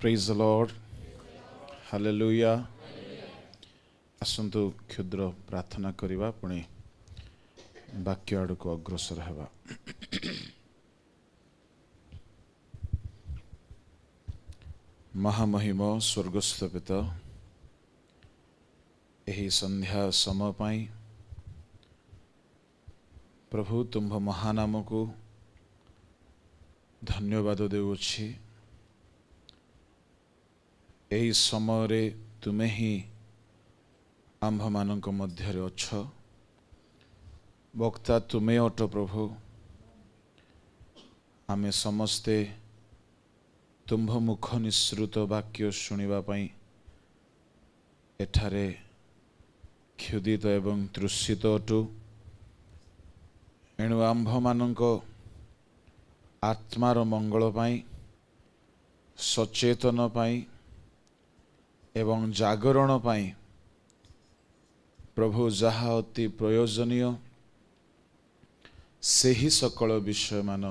Praise the Lord. Hallelujah. आसंतु क्षुद्र प्रार्थना करिबा पुणी वाक्य आड़ को अग्रसर हेबा। महामहिम स्वर्गस्थ पिता एही संध्या समय पाई प्रभु तुम्भ महानाम को धन्यवाद देउछि। एही समय रे तुमे ही आम्भ मानक मध्य अछ। वक्ता तुमे अट प्रभु। आमे समस्ते तुम्भ मुख निसृत वाक्य शुणिबा पई एठारे क्षुदित एवं तृषित अटु। एणु आम्भ मानक आत्मार मंगल पाई सचेतन पाई एवं जागरण पाई प्रभु जहा अति प्रयोजनीय से ही सकल विषय मान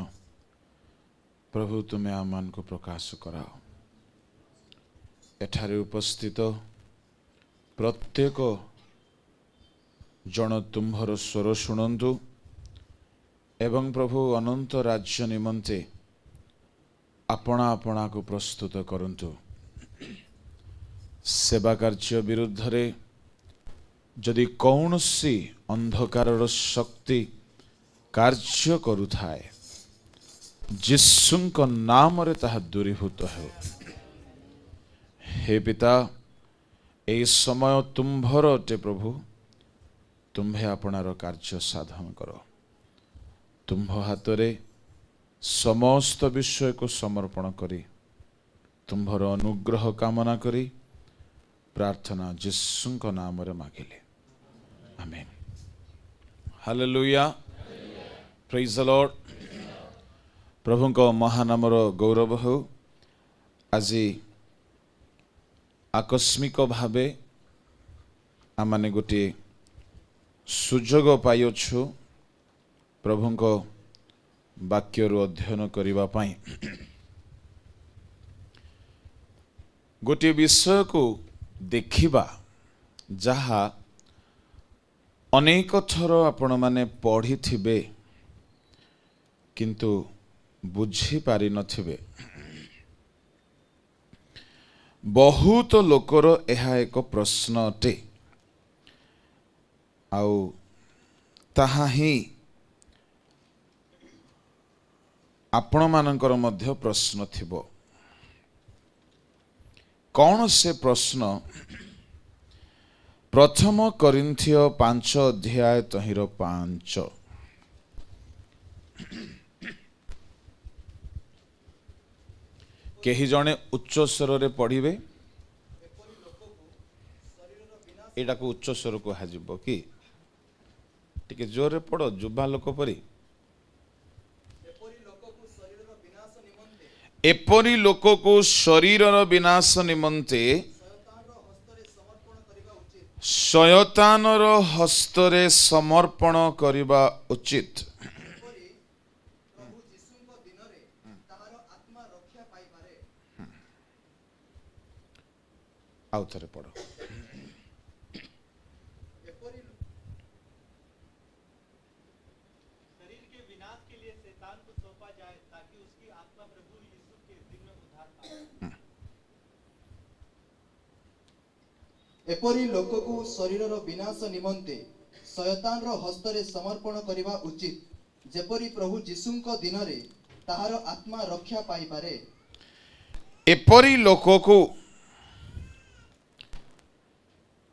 प्रभु तुम्हें आमान को प्रकाश कराओ। एठारे उपस्थित प्रत्येक जन तुम्भर स्वर शुणंतु एवं प्रभु अनंत राज्य निमंते अपना अपना को प्रस्तुत करंतु। सेवा कार्य विरुद्ध रे जदि कौनसी अंधकारर शक्ति कार्य करुथाए जिसुंक नाम रे ताहा दूरीभूत हो। हे पिता ए समय तुम्भर अटे प्रभु। तुम्भे आपणार कार्य साधन कर। तुम्भ हाथ रे समस्त विषय को समर्पण करी तुम्भर अनुग्रह कामना करी प्रार्थना जिसुंक नाम रे मागिले। Amen. Hallelujah. Praise the lord. प्रभु को महानामर गौरव हो। आज आकस्मिक भावे आमाने गोटे सुजोग पाइछु प्रभु को वाक्य अध्ययन करिबा पाई। गोटे विषय को देखिबा जहा अनेक थर आपण माने पढ़ी थिबे किंतु बुझी पारि नथिबे। बहुत लोकर एहा एक प्रश्न अटे आउ ताहा ही आपण मानकर मध्य प्रश्न थिबो। कौन से प्रश्न? प्रथम करिन्थिय 5 अध्याय तहिर 5। केही जने उच्च स्वर रे पढ़िबे। एटा को उच्च स्वर को हाजिबो कि टिके जोर रे पढ़ो जुबा लोक परी। एपरी लोक को शरीरर विनाश निमंते शयतानर हस्तरे समर्पण करिबा उचित। आउ थरे पढ़ो। एपरी लोक को शरीरर विनाश निमंते शयतान रो हस्तरे समर्पण करिबा उचित जेपरी प्रभु जीशुंक दिन रे ताहार आत्मा रक्षा पाई पारे। एपरी लोक को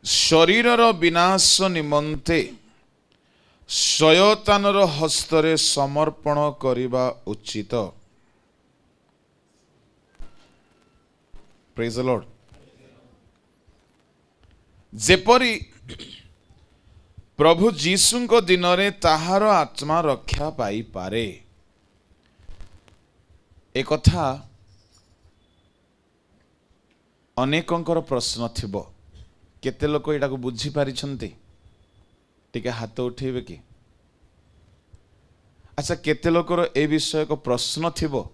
शरीरर विनाश निमंते शयतानर हस्तरे समर्पण करिबा उचित। Praise the lord. जेपरी प्रभु जीशुंक दिन रे ताहार आत्मा रक्षा पाई पारे। ए कथा अनेकंकर प्रश्न थिबो। केते लोक एटा को बुझी पारिछन्ति? टिके हाथ उठेबे कि? अच्छा केते लोकर ए विषय को प्रश्न थिबो?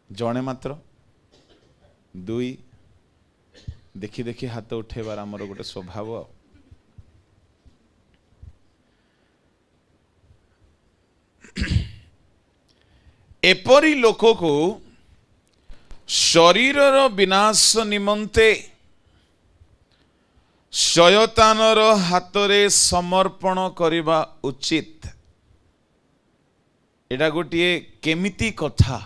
जणे मात्र दुई देखी देखी हाथ उठेबार आमर गोटे स्वभाव। एपरी लोक को शरीरर विनाश निमंते शयतानर हातरे समर्पण करिबा उचित। एटा गोटे केमिति कथा।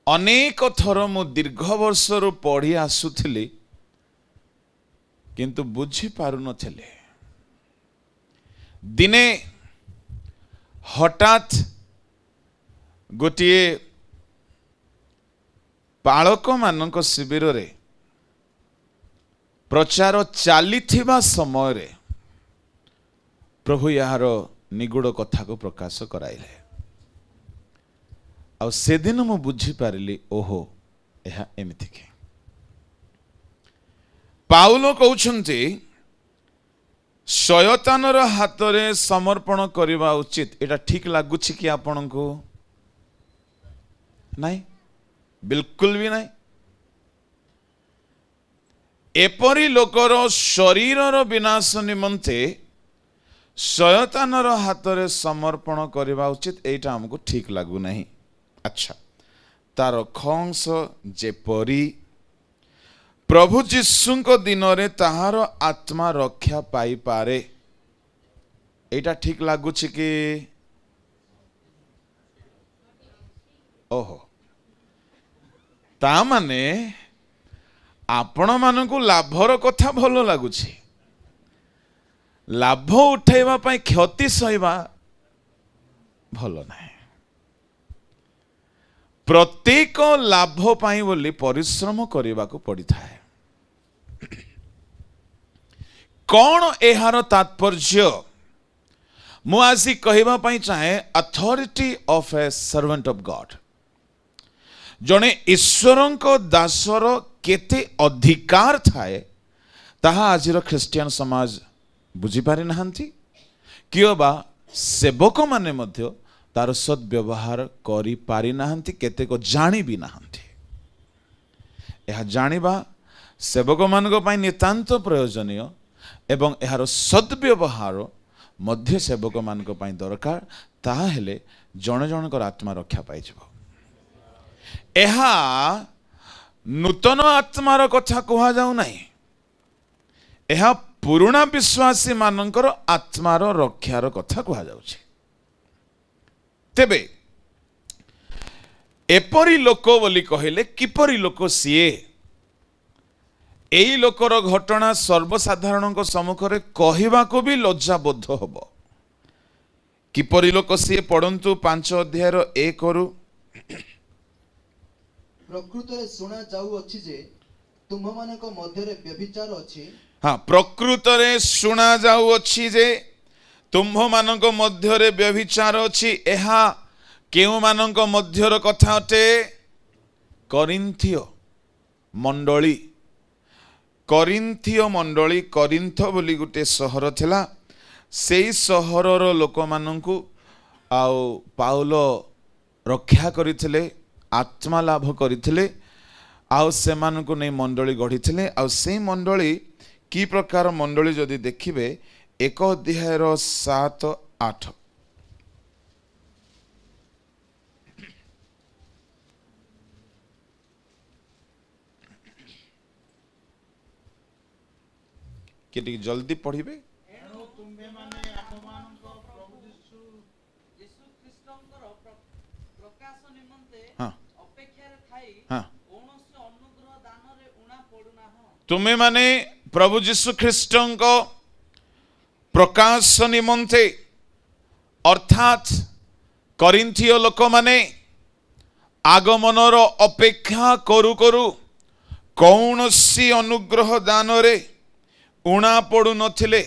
अनेक थर मु दीर्घ वर्षर पढ़ी आसुथिली किंतु बुझी पारु नथिले। दिने हठात गोटे बालक मानक शिविर रे प्रचार चलीथिबा समय रे प्रभु यार निगूढ़ कथा को प्रकाश कराइले। आ से दिन मु बुझी पारिली ओहो यह एमिति के पाउलो कहउछन्ति शयतानर हातरे समर्पण करिबा उचित। एटा ठीक लागुछि कि आपनको? नहीं, बिल्कुल भी नहीं। एपरी लोकर शरीरर विनाश निमंते शयतानर हातरे समर्पण करिबा उचित, एटा हमको ठीक लागु नहीं। अच्छा, तार खंस जेपरी प्रभु जीशुंको दिन रे ताहार आत्मा रक्षा पाई पारे, एटा ठीक लागुछि कि? ओहो, ता माने आपण मानकु लाभर कथा भलो लागुछि, लाभ उठाइबा पई क्षति सहिबा भलो नाही। प्रत्येक लाभ पाई बोली परिश्रम करने को पड़ी थाए। कौन एहार तात्पर्य मु आसी कहबा पई चाहे authority of A servant of God. जने ईश्वरंको दासर केते अधिकार थाए ताहा आजिर ख्रिस्टियन समाज बुझी पारि नाहंती। कियो बा सेवक माने मध्य तार सद्व्यवहार करि पारि नाहंती, केते को जानी भी नाहंती। यह जानिबा सेवक मानक पई नितांत प्रयोजनीय एवं एहार सद्व्यवहार मध्य सेवक मानक पई दरकार। ताहा हेले जण जनकर आत्मा रक्षा पाई जिवो। एहा नूतन आत्मार कथा कहा जाऊ नाही, एहा पुराना विश्वासी मानकर आत्मार रक्षार कथा कहा जाउछि। तेबे एपरी लोक बोली कहले किपरी लोक सीए? एई लोकर घटना सर्वसाधारण सम्मुख रे कहवा को भी लज्जा बोध हबो। किपरी लोक सीए पढ़ंतु 5 अध्यायर 1 रु। प्रकृत रे सुना जाऊ अछि जे तुम मानक मध्य रे व्यभिचार अछि। हाँ, प्रकृत रे सुना जाऊ अछि जे तुम्भ मानक मध्य रे व्यभिचार अछि। एहा केउ मानक मध्यर कथा अटे? करिन्थियो मंडली। करिन्थियो मंडली, करिन्थ बोली गुटे सहर थिला। सेई सहरर लोक मानकु आउ पाउलो रक्षा करिथिले, आत्मा लाभ करिथिले, आउ सेमानकु नै मंडली गढ़िथिले। आउ सेई मंडली की प्रकार मंडली जदि देखिबे 1 अध्यायर 7-8। के जल्दी पढ़िबे। तुम्हें माने प्रभु जीशु ख्रीष्ट प्रकाश निमंते अर्थात करिन्थियो लोक माने आगमनर अपेक्षा करू करू कौनसी अनुग्रह दान रे उणा पड़ू नथिले।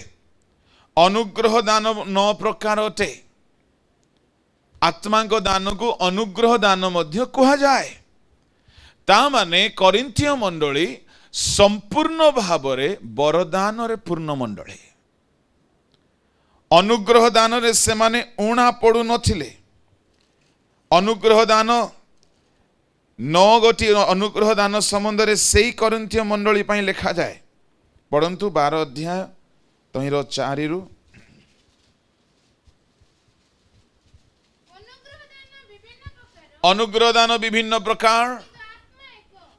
अनुग्रह दान 9 प्रकार अटे। आत्मा को दान को अनुग्रह दान मध्य कहा जाए। ता माने करिन्थियो मंडली संपूर्ण भाव रे वरदान रे पूर्ण मंडली। अनुग्रह दान रे से माने उणा पड़ू नथिले। अनुग्रह दान 9 गोटी अनुग्रह दान संबंध से करिन्थीय मंडली पर लिखा जाए पढ़ंतु 12 अध्याय तहिर 4 रु अनुग्रह दान विभिन्न प्रकार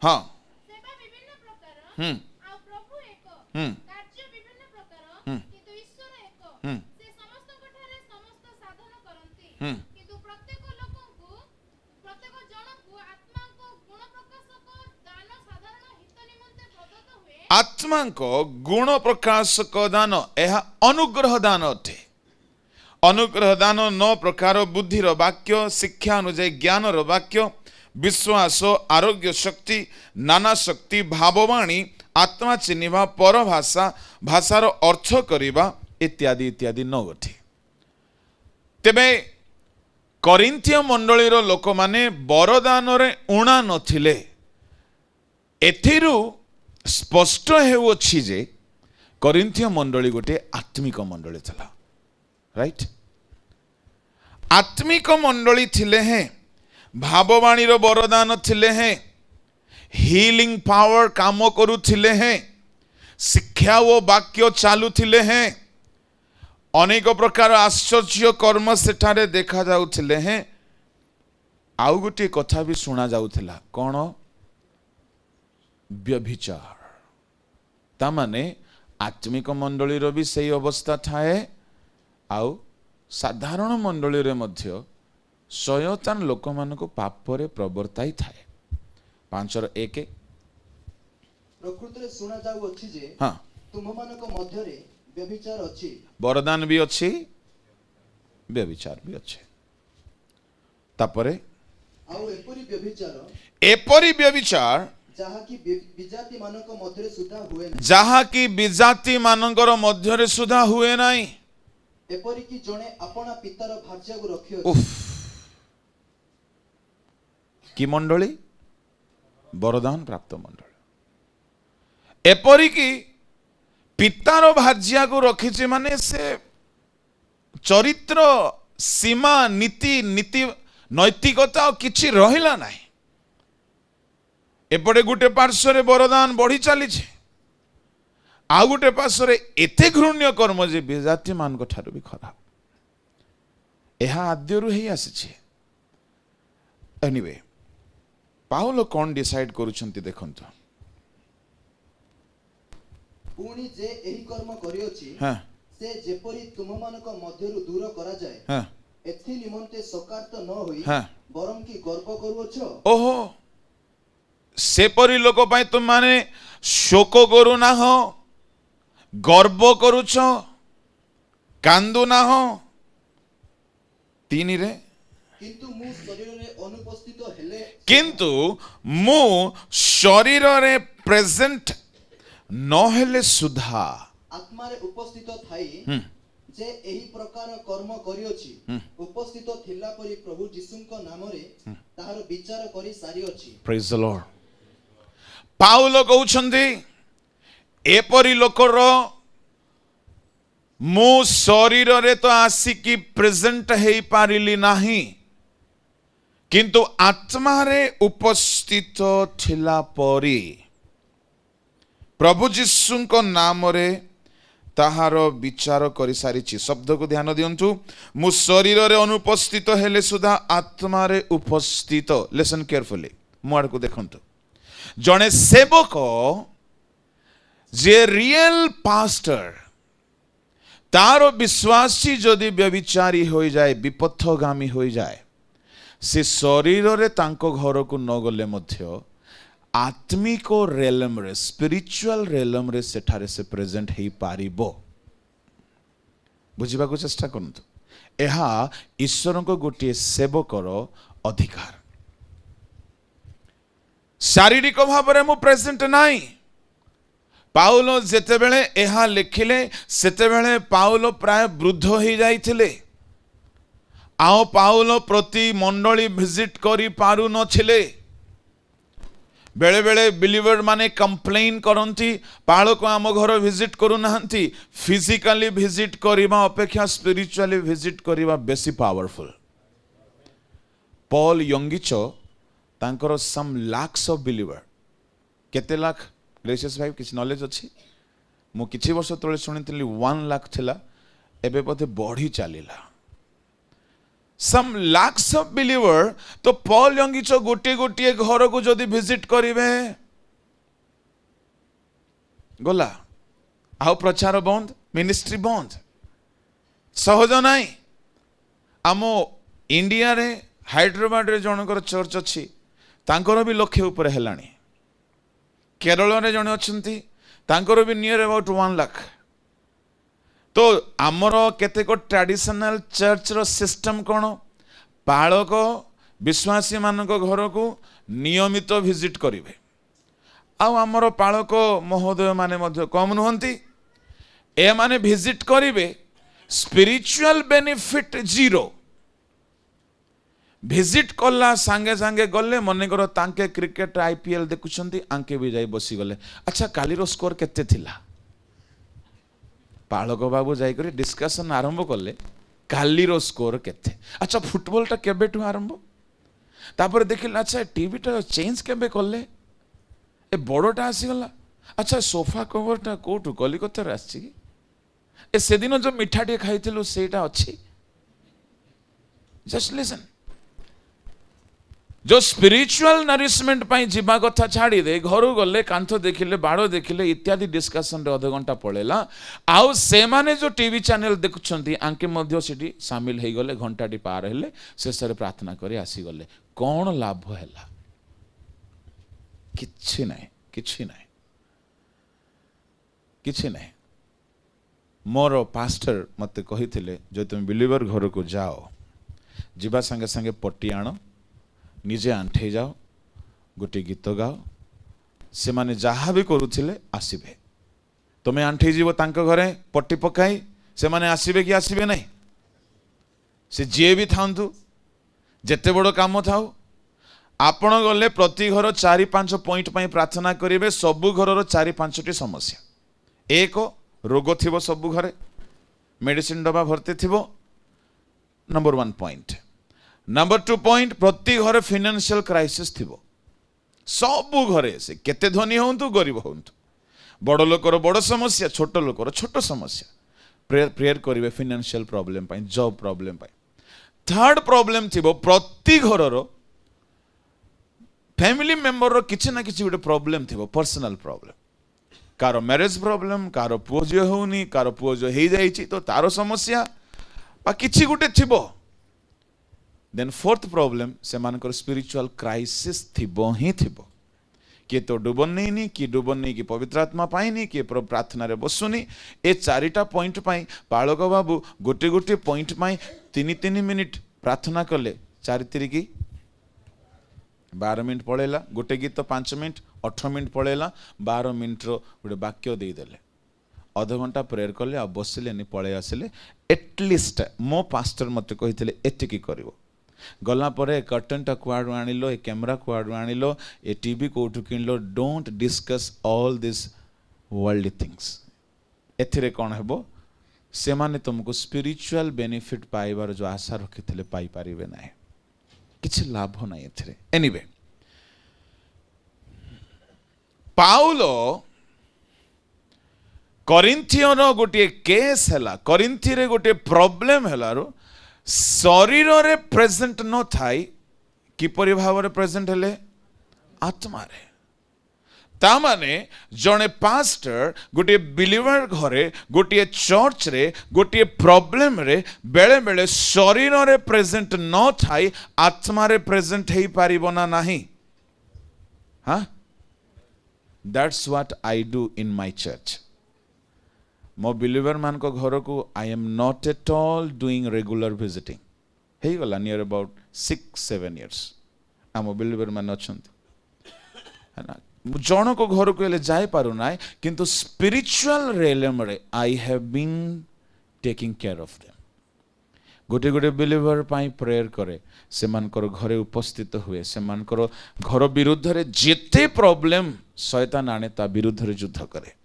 हाँ आत्मा को गुण प्रकाशक दान यह अनुग्रह दान अटे अनुग्रह दान 9 प्रकार बुद्धिर वाक्य शिक्षा अनुଯାୟୀ ज्ञानर वाक्य विश्वास आरोग्य शक्ति नाना शक्ति भाववाणी आत्मा चिन्हिबा पर भाषा भाषार अर्थ करिबा इत्यादि इत्यादि 9 गोटी तेबे करिन्थीय मंडलीर लोक माने वरदान रे उणा नथिले एथिरु स्पष्ट हेउछि जे करिन्थीय मंडली गोटे आत्मिक मंडली थला राइट आत्मिक मंडली थिले हैं भाववाणीर वरदान थिले हैं हीलिंग पावर काम करुथिले हैं शिक्षा व वाक्य चालुथिले हैं अनेक प्रकार आश्चर्य कर्म सेठारे देखा जाउथिले हैं आउ गोटे कथा भी सुना जाउथिला कोन व्यभिचार ता माने आत्मिक मंडलीर भी सही अवस्था थाए आउ साधारण मंडली रे मध्य शयतान लोक मान को पाप रे प्रवर्ताई थाए 5:1 प्रकृति रे सुना जाउ अछि जे हां तुम मानक मध्य रे व्यभिचार अछि वरदान भी अछि व्यभिचार भी अछि तापरे आउ एपरि व्यभिचार जहा की विजाति मानक मध्य रे सुधा हुए ना जहा की विजाति मानकर मध्य रे सुधा हुए नाही एपरि की जणे अपना पितार भार्या को रखियो उफ की मंडली वरदान प्राप्त मंडली एपरि की पितार भार्या को रखिছে माने से चरित्र सीमा नीति नीति नैतिकता किछि रहिला नाही एपटे गुटे पार्श्व वरदान बढ़ी चली आ गोटे पार्श्व एते घृण्य कर्म जे विजाति मान ठारू भी खराब यह आद्यरु ही आसी एनीवे पाउल कौन डिसाइड करूछंती देखंतु पुणी जे एही कर्म करियोछि हां से जेपरि तुम मानक मध्यरु दूर करा जाय हां एथि निमंते सकार्त न होई हां बरम की गर्व करूछ ओहो से परि लोक पाई तुम माने शोक करू ना हो गर्व करूछ कांदू ना हो 3 रे किंतु मु शरीर रे प्रेजेंट न हेले सुधा आत्मा रे उपस्थित थाई जे एही प्रकार कर्म करियोछि उपस्थित थिला परि प्रभु यीशुଙ୍କ नामरे ताहार विचार करी सारी अछि प्रेज द लॉर्ड पाउल कहउछन्ती एपरि लोकर मु शरीर रे तो आसिकी प्रेजेंट हेई पारिली नाही किंतु आत्मा रे उपस्थित थिला परि प्रभु यीशुଙ୍କ नाम रे ताहार विचार करी सारिछि शब्द को ध्यान दियंतु मु शरीर रे अनुपस्थित हेले सुधा आत्मा रे उपस्थित लिसन केयरफुली मुआड़ को देखंतु जने सेवक जे रियल पास्टर तार विश्वासी जदि व्यभिचारी हो जाए विपथगामी हो जाए से शरीर रे तांको घर को न गले मध्य आत्मिक रेलम रे स्पिरिचुअल रेलम रे सेठारे से प्रेजेंट हेई पारिबो बुझिबा को चेष्टा करंतु एहा ईश्वर को गोटे सेवकर अधिकार शारीरिक भाव रे मु प्रेजेंट नाही पाउल जेते बेले एहा लिखिले सेते बेले पाउल प्राय वृद्ध हो जाइथिले आओ पाउल प्रति मंडली विजिट करी पारु नथिले बेले बेले बिलीवर माने कंप्लेन करंती पाउल को आम घर विजिट करू नाहंती फिजिकली विजिट करिबा अपेक्षा स्पिरिचुअली विजिट करिबा बेसी पावरफुल पॉल यंगिचो तांकर सम लाख्स ऑफ बिलीवर केते लाख ग्रेसियस भाई किछ नॉलेज अछि मु किछि वर्ष तळे सुनिथिली 1 लाख थिला एबे पथे बढ़ी चलिला सम लाख्स ऑफ बिलीवर तो पॉल यंगिच गोटे गोटे घर को जदि विजिट करिवे गला आउ प्रचार बंद मिनिस्ट्री बंद सहज नाई आम इंडिया रे हैदराबाद रे जनकर चर्च अच्छी तांकर भी लक्ष्य ऊपर हेलानी केरल रे जने अछंती तांकर भी नियर अबाउट 1 लाख तो आमर केतेक ट्रेडिशनल चर्च रो सिस्टम कोन पालक विश्वासी मानक घर को नियमित विजिट करिवे आउ आमर पालक महोदय माने मध्य कम नुहंती ए माने विजिट करिवे स्पिरिचुअल बेनिफिट जीरो विजिट कला सांगे सांगे गले मन कर तांके क्रिकेट आईपीएल देखुछंती आंके भी जाई बसी गले अच्छा कालीरो स्कोर केते थिला पालक बाबू जाई करी डिस्कशन आरंभ करले कालीरो स्कोर केते अच्छा फुटबॉल टा केबेठु आरंभ तापर देखिला अच्छा टीवी टा चेंज केबे करले ए बड़टा आसी गला अच्छा सोफा कवर टा कोठु कलिकता रे आसी ए से दिन जो मिठाटी खाइथिलु सेटा अछि जस्ट लिसन जो स्पिरिचुअल नरिशमेंट पाई जीवा कथा छाड़ी दे घर गले कांथ देखिले बाड़ देखिले इत्यादि डिस्कशन रे आधा घंटा पळेला आउ से माने जो टीवी चैनल देखुछंती आंके मध्य सिटी शामिल हे गले घंटाटी पार हेले शेष रे प्रार्थना करी आसी गले कोन लाभ हैला किछि नै किछि नै किछि नै मोर पास्टर मते कहिथिले जो तुम बिलीवर घर को जाओ जीवा संगे संगे पट्टी आनो निजे आंठे जाओ गोटे गीत गाओ से माने जहाँ भी करुथिले आसीबे तुम्हें आंठे जीव तांको घरे पट्टी पकाई से माने आसीबे कि आसीबे नहीं से जे भी थांतु जेते बड़ काम थाउ आपण गले प्रति घर 4-5 पॉइंट पाई प्रार्थना करिवे सबु घरर 4-5टी समस्या एक रोग थिबो सबु घरे मेडिसिन डबा भर्ती थिबो नंबर 1 पॉइंट नंबर 2 पॉइंट प्रति घर फाइनेंशियल क्राइसिस थिबो सबु घरे से केते धनी होंतु गरीब होंतु बड़ लोकर बड़ समस्या छोट लोकर छोट समस्या प्रेयर करिवे फाइनेंशियल प्रॉब्लम पाई जॉब प्रॉब्लम पाई थर्ड प्रॉब्लम थिबो प्रति घरर फैमिली मेंबर रो किछि ना किछि गोटे प्रॉब्लम थिबो पर्सनल प्रॉब्लम कार मैरिज प्रॉब्लम कार पुओ जो होनी कार पुओ जो हे जाइछि तो तारो समस्या बा किछि गोटे थिबो देन फोर्थ प्रॉब्लम से मानकर स्पिरिचुअल क्राइसिस थिबो ही थिबो किए तो डुबन नहीं कि डुबन नहीं कि पवित्र आत्मा पाइनी किए प्रार्थना रे बसुनी ए 4टा पॉइंट पाई पालक बाबू गोटे गोटे पॉइंट पाई 3-3 मिनिट प्रार्थना कले 4-3 12 मिनिट पळेला गोटे गीत 5 मिनिट 18 मिनिट पळेला 12 मिनिट रो गोटे वाक्य दे देले आधा घंटा प्रेयर कले आ बसिले नि पळे आसिले एटलिस्ट मो पास्टर मते कहिथिले एतिकी करिवो गला परे कर्टन टा कुआडू आनिलो ए कैमरा कुआडू आनिलो ए टीवी कोठू किनलो don't discuss all this worldly things एथिरे कोन हेबो से माने तुमको स्पिरिचुअल बेनिफिट पाइबार जो आशा रखिथिले पाई परिबे नाही किछि लाभ नाही एथिरे एनीवे पाउलो करिन्थियर गोटे केस हैला करिन्थी रे गोटे प्रॉब्लम हैलारो शरीर रे प्रेजेंट न थाई किपरि भाव रे प्रेजेंट हेले आत्मा रे ता माने जने पास्टर गोटे बिलीवर घरे गोटे चर्च रे गोटे प्रॉब्लम रे बेले बेले शरीर रे प्रेजेंट न थाई आत्मा रे प्रेजेंट हेई पारिबो ना नाही हां that's what I do in my church मो बिलीवर मान को घर को I am not at all doing regular visiting हे गला नियर अबाउट 6-7 इयर्स आम बिलीवर मान अछंती है ना जन को घर को ले जाय पारु नाय किंतु स्पिरिचुअल रेलम रे I have been taking care of them गोटे गोटे बिलीवर पाई प्रेयर करे से मानकर घरे उपस्थित हुए से मानकर घर विरुद्ध रे जेते प्रॉब्लम शैतान आने ता विरुद्ध रे युद्ध करे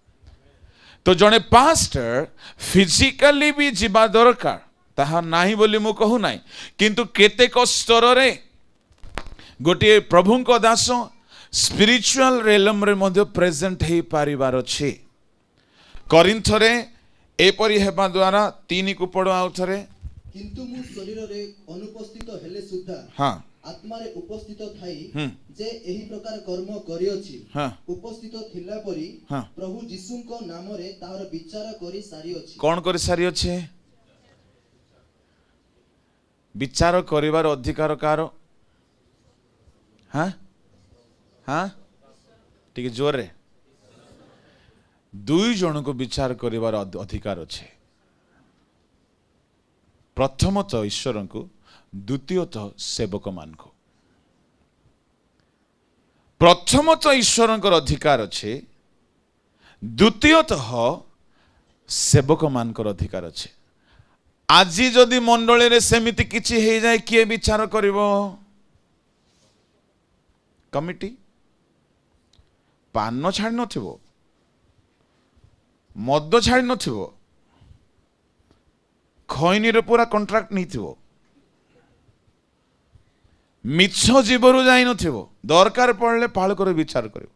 तो जने पास्टर फिजिकली भी जीवा दरकार ताहा नाही बोली मु कहू नाही किंतु केतेक स्तर रे गोटे प्रभु को दास स्पिरिचुअल रेलम रे मध्य प्रेजेंट हे पारिबार अछि करिन्थ रे एपरि हेबा द्वारा 3 को पढो आउ थरे किंतु मु शरीर रे अनुपस्थित हेले सुद्धा हां आत्मा रे उपस्थित थाई हम्म। जे एही प्रकार कर्म करियछि हां उपस्थित थिला परी हां प्रभु यीशु को नाम रे तार विचार करी सारी अछि कौन कर सारी अच्छे विचार करिवार अधिकार कार हाँ हाँ ठीक जोर रे दुई जन को विचार करिवार अधिकार अच्छे प्रथमतः ईश्वर को द्वितीयतः सेवक मान को प्रथमतः ईश्वर अधिकार अच्छे द्वितीयतः सेवक मान अधिकार अच्छे आज जदि मंडली रे सेमिति किछि हे जाए किए विचार करिवो कमिटी पान छाड़ नथिवो मद छाड़ नथिवो खैनी रे पूरा कॉन्ट्रैक्ट नथिवो मिछ जीवरु जाई नथिवो दरकार पड़ले पाळ कर विचार करिवो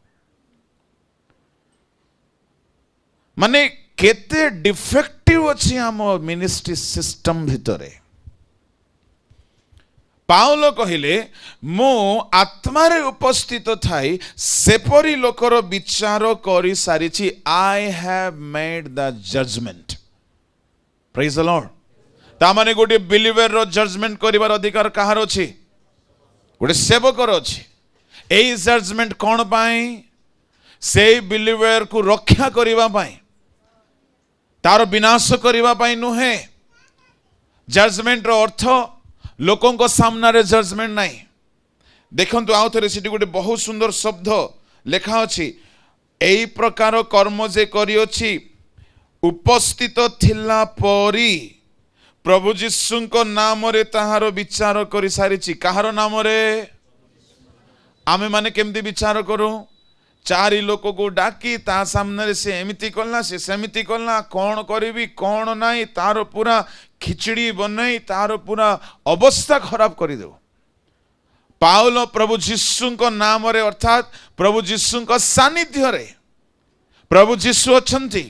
माने केते डिफेक्टिव अछि हम मिनिस्ट्री सिस्टम भितरे पाउलो कहिले मो आत्मा रे उपस्थित थाई सेपरी लोकर विचार करी सारिछि I have made the judgement praise the lord ता माने गोटे बिलीवर रो जजमेंट करिवार अधिकार कहार अछि गोटे सेवकर अछि एई जजमेंट कोन पाई से बिलीवर को रक्षा करिवा पाई तार विनाश करिवा पाई नुहे जजमेंट रो अर्थ लोकों को सामना रे जजमेंट नहीं देखंतु आउ थरे सिटी गोटे बहुत सुंदर शब्द लेखा अछि एई प्रकार कर्म जे करियोछि उपस्थित थिला परी प्रभु यीशु को नाम रे ताहार विचार करि सारिछि काहार नाम रे आमे माने केमती विचार करू चारि लोक को डाकी ता सामने से एमिति करला से सेमिति करला कौन करिवि कौन नाही तार पूरा खिचड़ी बनई तार पूरा अवस्था खराब कर दे पाउल प्रभु यीशु को नाम रे अर्थात प्रभु यीशु को सानिध्य रे प्रभु यीशु अछंती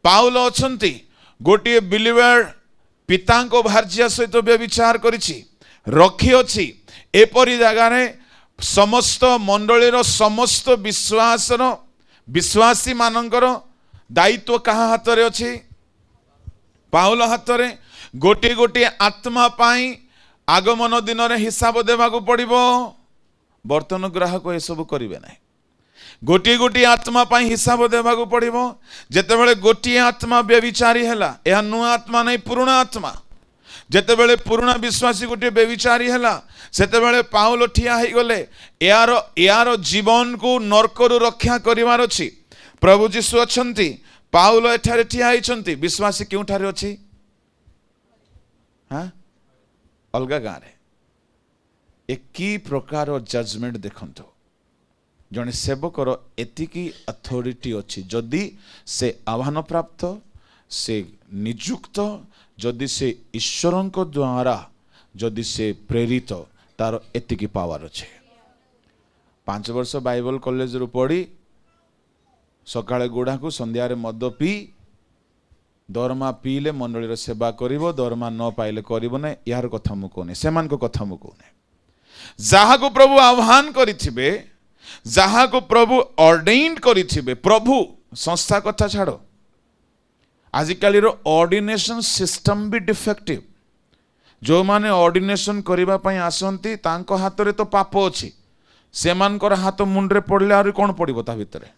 पाउल अछंती गोटे बिलीवर पिता को भार्या सहित व्यभिचार करिछि रखी अछि एपरि जगह रे समस्त मंडली रो समस्त विश्वासी मानकर दायित्व कहा हाथ रे अछि पाउल हाथ रे गोटे गोटे आत्मा पाई आगमन दिन रे हिसाब देवा को पड़िबो बर्तन ग्राहक ए सब करिवे नाही गोटे गोटे आत्मा पाई हिसाब देवा को पड़िबो जेतेबेले गोटे आत्मा व्यभिचारी हला या नुआ आत्मा नहीं पुराना आत्मा जेतेबेले पुराना विश्वासी गोटे व्यभिचारी हला सेतेबेले पाउल ठिया हे गले यार जीवन को नरकरु रक्षा करिवार अछि प्रभु यीशु अछंती पाउल एठारे ठिया हिचंती विश्वासी क्यों ठारे अछि हाँ अलगा गाँ रे एक की प्रकार जजमेंट देखंतो जने सेवकर एतिकी अथॉरिटी अछि जदि से आह्वान प्राप्त से नियुक्त जदि से ईश्वरଙ୍କ द्वारा जदि से प्रेरित तार एतिकी पावर अच्छे 5 वर्ष बाइबल कॉलेज रु पढ़ी सकाळे गुड़ा को संध्यारे मद पी दरमा पीले मंडली सेवा करिवो दरमा न पाइले करिवो नै यार कथा मु कोने सेमान को कथा मु कोने जहा को प्रभु आह्वान करिथिबे जहा को प्रभु ऑर्डेन्ड करिथिबे प्रभु संस्था कथा छाड़ो आजिकाली रो ऑर्डिनेशन सिस्टम भी डिफेक्टिव जो माने ऑर्डिनेशन करिबा पई आसंती तांको हाथ रे तो पाप अछि सेमानकर हाथ मुंडरे पड़ले आरि कोन पड़िबो ता भितरे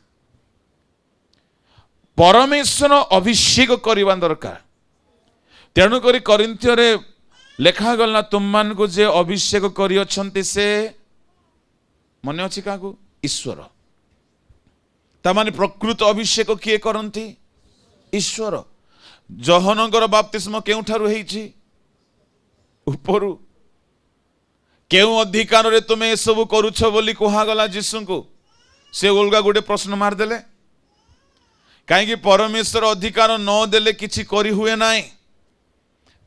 परमेश्वर अभिषेक करवा दरकार तेणु करी करिन्थियो रे लेखा गला तुम मान को जे अभिषेक करी अछंती से मने अछि काकू ईश्वर ता माने प्रकृत अभिषेक किए करंती ईश्वर जहनकर बाप्तिस्म केउ ठारु हेछि उपरु केउ अधिकार रे तुमे सब करूछ बोली कहा गला यीशु को से उलगा गोटे प्रश्न मार देले कहीं परमेश्वर अधिकार न देले किछि करी हुए नाई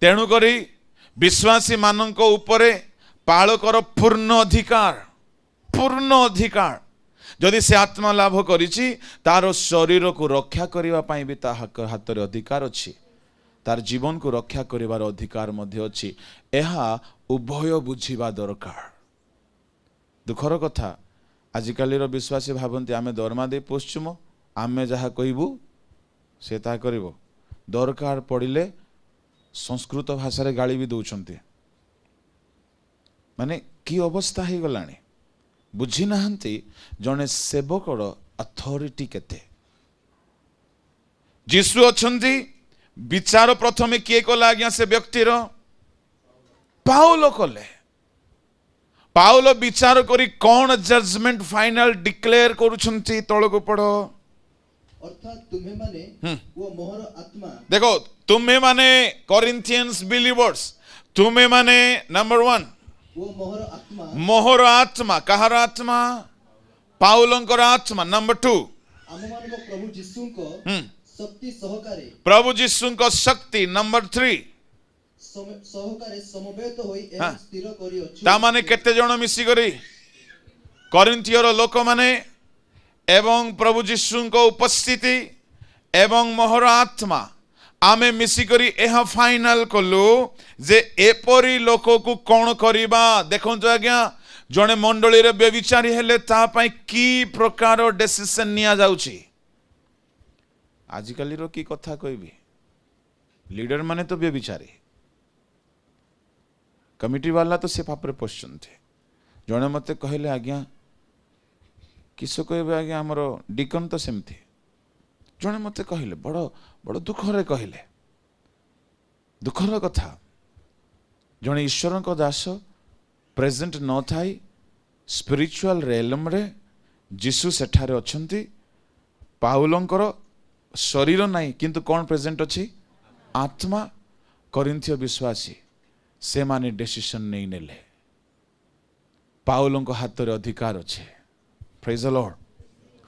तेणु करी विश्वासी मानक उपरे पालकर पूर्ण अधिकार संपूर्ण अधिकार जदि से आत्मा लाभ करिछि तार शरीर को रक्षा करिवा पई भी ता हाथ रे अधिकार अछि तार जीवन को रक्षा करिवार अधिकार मध्य अछि एहा उभय बुझिबा दरकार दुखर कथा आजिकालीर विश्वासी भावती आमे दरमा दे पोषुम आमे जहा कहबू से ता करिवो दरकार पड़िले संस्कृत भाषा रे गाली भी दउछन्ते माने की अवस्था ही गलानी बुझी नाहंती जने सेवकर अथॉरिटी केते जीसु अछंती विचार प्रथमे किए कला आज्ञा से व्यक्तिर पाउलो कले पाउल विचार करी कौन जजमेंट फाइनल डिक्लेयर करूछंती तळको पढो अर्थात तुम्हें माने वो मोहर आत्मा देखो तुम्हें माने कॉरिंथियंस बिलीवर्स तुम्हें माने नंबर 1 वो मोहर आत्मा कहार आत्मा पाउलंकर आत्मा नंबर 2 आममान को प्रभु यीशु को शक्ति सहकारे प्रभु यीशु को शक्ति नंबर 3 सहकारे समवेत होई एवं स्थिर करी अछि ता माने केते जण मिसी करी करिन्थियर लोक माने एवं प्रभु यीशु को उपस्थिति एवं मोहर आत्मा आमे मिसी करी एहा फाइनल कलु जे एपरी लोक को कोन करिबा देखंतो आज्ञा जणे मंडली रे व्यभिचारी हेले ता पई की प्रकार डिसिजन निया जाउची आजिकाली रो की कथा कहबी लीडर माने तो व्यभिचारी कमिटी वाला तो से पापरे पछन्ते जणे मते कहले आज्ञा किस कहबे आज्ञा हमरो डिकन तो सेमती जणे मते कहले बड़ बड़ दुखरे कहले दुखर कथा जणे ईश्वर को दास प्रेजेंट न थाई स्पिरिचुअल रेलम रे जीसु सेठारे अछंती पाउलंकर शरीर नाही किंतु कौन प्रेजेंट अछि आत्मा करिन्थिय विश्वासी से माने डिसीजन नहीं नेले पाउलंको हाथ रे अधिकार अछि प्रेज द लॉर्ड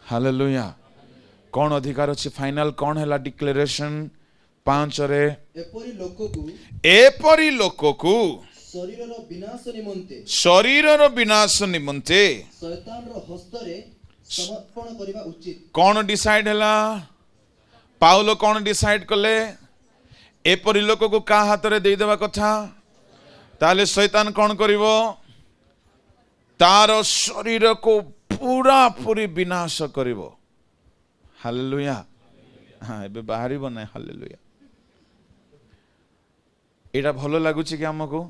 हालेलुया कौन अधिकार अछि फाइनल कौन हैला डिक्लेरेशन 5 रे एपरी लोक को शरीर रो विनाश निमंते शैतान रो हस्त रे समर्पण करिबा उचित कौन डिसाइड हैला पाउलो कौन डिसाइड कले एपरी लोक को का हाथ रे देई देबा कथा ताले शैतान कौन करिवो तार शरीर को पूरा पूरी विनाश करिवो हालेलुया हाँ एबे बाहरी बना हालेलुया एटा भलो लागुची कि हमको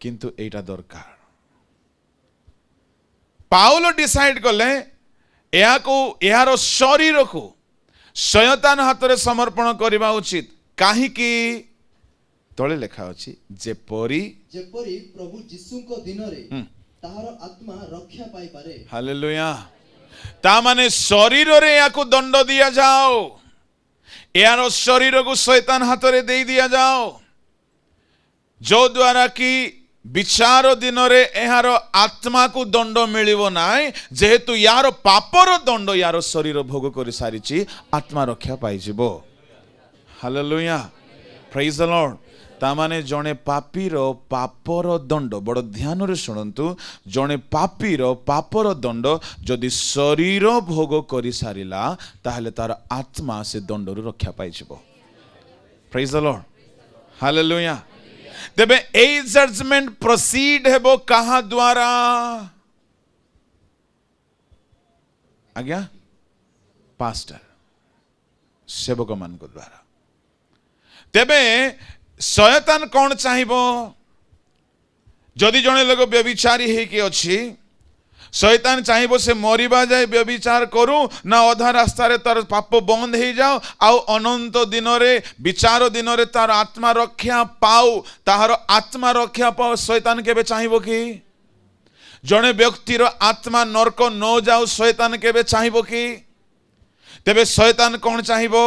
किंतु एटा दरकार पाउलो डिसाइड कले या को यार शरीर को शैतान हाथ रे समर्पण करबा उचित काहे कि तळे लेखा अछि जेपरी प्रभु यीशु को दिन रे ताहार आत्मा रक्षा पाई पारे हालेलुया ता माने शरीर रे याको दंड दिया जाओ यार शरीर को शैतान हाथ रे दे दिया जाओ जो द्वारा कि विचार दिन रे यार आत्मा को दंड मिलिबो नाय जेहेतु यार पापर दंड यार शरीर भोग करि सारिछि आत्मा रक्षा पाई जिवो हालेलुया प्रेज द लॉर्ड तामाने जने पापीर पापर दंड बड़ ध्यान रे सुनंतु जने पापीर पापर दंड जदि शरीर भोग करि सारिला ताहले तार आत्मा से दंड रु रक्षा पाई जिवो प्रेज द लॉर्ड हालेलुया तेबे ए जजमेंट प्रोसीड हेबो कहा द्वारा आज्ञा पास्टर सेवक मान को द्वारा तेबे शैतान कौन चाहिबो जदि जने लोग व्यभिचारी हे कि अछि शैतान चाहिबो से मरिबा जाय व्यभिचार करू ना अधा रास्ता रे तार पाप बंद हे जाओ आउ अनंत दिन रे विचार दिन रे तार आत्मा रक्षा पाऊ ताहार आत्मा रक्षा पाऊ शैतान केबे चाहिबो कि जने व्यक्तिर आत्मा नरक न जाऊ शैतान केबे चाहिबो कि तेबे शैतान कौन चाहिबो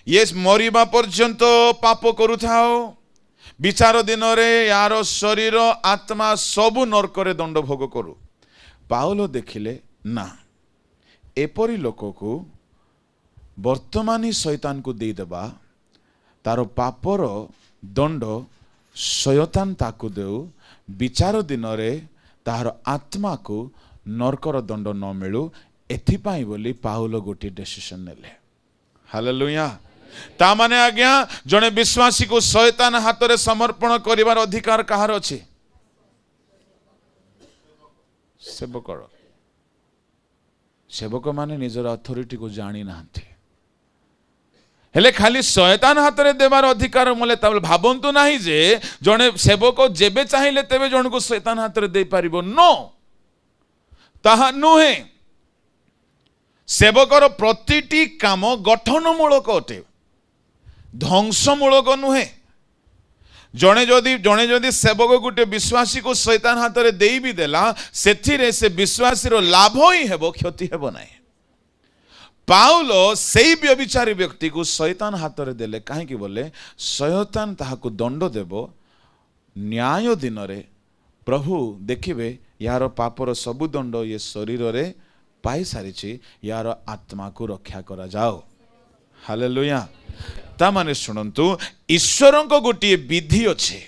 ये मरिबा पर्यंत पाप करूथाओ विचार दिन रे यार शरीर आत्मा सबु नरक रे दंड भोग करू पाउलो देखिले ना एपरी लोक को वर्तमानी शैतान को दे देबा तार पापर दंड शैतान ताकू देउ विचार दिन रे तार आत्मा को नरकर दंड न मिलू एथिपाई बोली पाउल गोटे डिसीजन नेले। हालेलुया। ता माने आज्ञा जने विश्वासी को शैतान हाथ रे समर्पण करिवार अधिकार कहार अछि? सेवकर। सेवक माने निजर अथॉरिटी को जानी नांती हेले खाली शैतान हाथ रे देवार अधिकार मले तबले भाबंतु नाही जे जने सेवक जेबे चाहिले तेबे जन को शैतान हाथ रे दे पारिबो। नो ताहा नुहे। सेवकर प्रतिटी काम गठनमूलक अटे, ध्वंसमूलक नुहे। जने जदि सेवक गुटे विश्वासी को शैतान हाथ रे देई भी देला सेथिरे से विश्वासी रो लाभ ही हेबो, क्षति हेबो नाही। पाउल सेई व्यभिचारी व्यक्ति को शैतान हाथ रे देले काहे बोले शैतान ताहाकु दंड देबो न्याय दिन रे। प्रभु देखिबे यार पापर सबु दंड ये शरीर रे पाई सारिछि, यार आत्मा को रक्षा करा जाओ। हालेलुया। ता माने सुनंतु ईश्वरन को गोटे विधि अछि,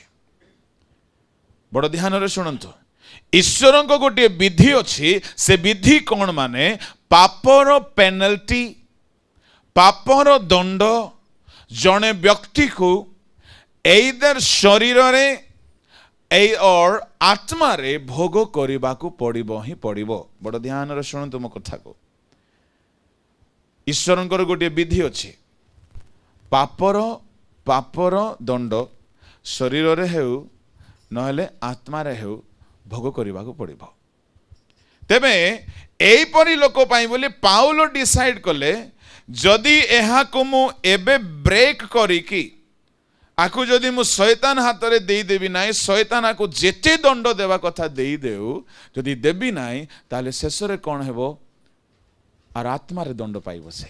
बड़ ध्यान रे सुनंतु। ईश्वरन को गोटे विधि अछि। से विधि कौन माने पापर पेनल्टी, पापर दंड जने व्यक्ति को एइदर शरीर रे और आत्मा रे भोग करबा को पड़िबो ही पड़िबो। बड़ ध्यान रे सुनंतु मो कथा को। ईश्वरन गोटे विधि अछि। पापर दंड शरीर रे हेउ नहले आत्मा रे हेउ भोग करबा को पड़िबो। तेबे एई परि लोक पाई बोली पाउल डिसाइड कले जदि एहा को मु एबे ब्रेक करी कि आकु जदि मु शैतान हाथ रे देई देबी नाही, शैतान आकु जेते दंड देवा कथा देई देउ जदि देबी नाही ताले शेष रे कोन हेबो आर आत्मा रे दंड पाइबो से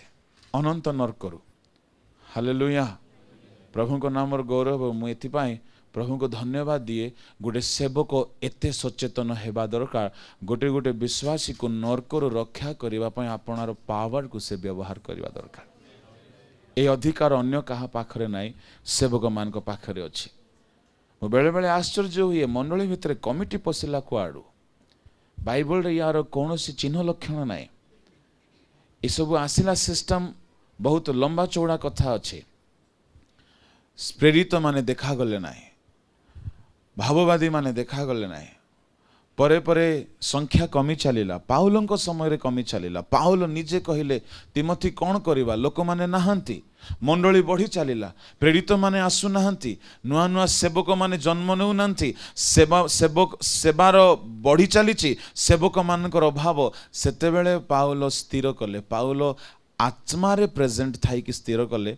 अनंत नरकरु। हालेलुया। प्रभु को नाम गौरव। मु एथि पाई प्रभु को धन्यवाद दिए गोटे सेवक एते सचेतन हेबा दरकार गोटे गोटे विश्वासी को नरकर रक्षा करबा पई आपनार पावर को से व्यवहार करबा दरकार। ए अधिकार अन्य कहा पाखरे नाही, सेवक मान को पाखरे अछि। मो बेले बेले आश्चर्य हुए मंडली भितर कमिटी पसिला कुआडू बाइबल रे यार कौनसी चिन्ह लक्षण नाही। ए सब आसिला सिस्टम बहुत लंबा चौड़ा कथा अछि। प्रेरित माने देखा गले नाही, भाववादी माने देखा गले नाही। परे परे संख्या कमी चलिला, पाउलंको समय रे कमी चलिला। पाउल निजे कहिले तिमोथी कौन करिबा, लोक माने नाहंती, मंडली बढ़ी चलिला, प्रेरित माने आसु नाहंती, नुआ नुआ सेवक माने जन्म नेउ नांती, सेवार बढ़ी चलीची, सेवक मानकर अभाव। सेतेबेले पाउल स्थिर कले, पाउल आत्मा रे प्रेजेंट थाई कि स्थिर कले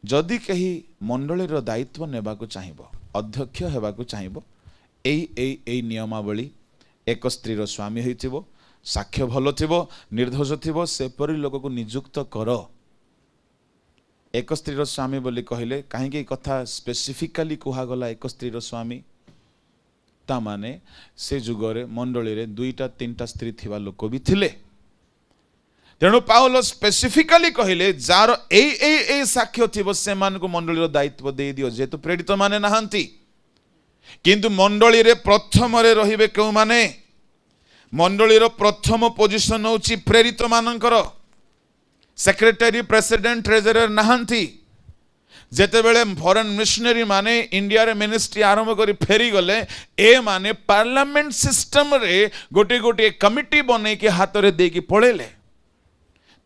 जदि कही मंडली रो दायित्व नेबाकु चाहिबो, अध्यक्ष हेबाकु चाहिबो, एई नियमावली एक स्त्री स्वामी होइथिबो, साक्ष्य भलो थिबो, निर्दोष थिबो, सेपरि लोक को नियुक्त कर। एक स्त्री स्वामी बोली कहले कहीं कथा स्पेसिफिकली कहा गला एक स्त्री स्वामी ता माने से जुगरे मंडली रे दुईटा तीनटा स्त्री थिबा लोक भी थिले। तेणु पाउल स्पेसिफिकली कहले जार ए साक्ष्य थिबो से मान को मंडली रो दायित्व दे दियो, जेतु प्रेरित माने नाहंती। किंतु मंडली रे प्रथम रे रहिबे केउ माने, मंडली रो प्रथम पोजीशन होची प्रेरित मानकर। सेक्रेटरी, प्रेसिडेंट, ट्रेजरर नाहंती। जेते बेले फॉरेन मिशनरी माने इंडिया रे मिनिस्ट्री आरंभ करी फेरी गले, ए माने पार्लियामेंट सिस्टम रे गोटे गोटे कमिटी बनै के हाथ रे दे की पळेले।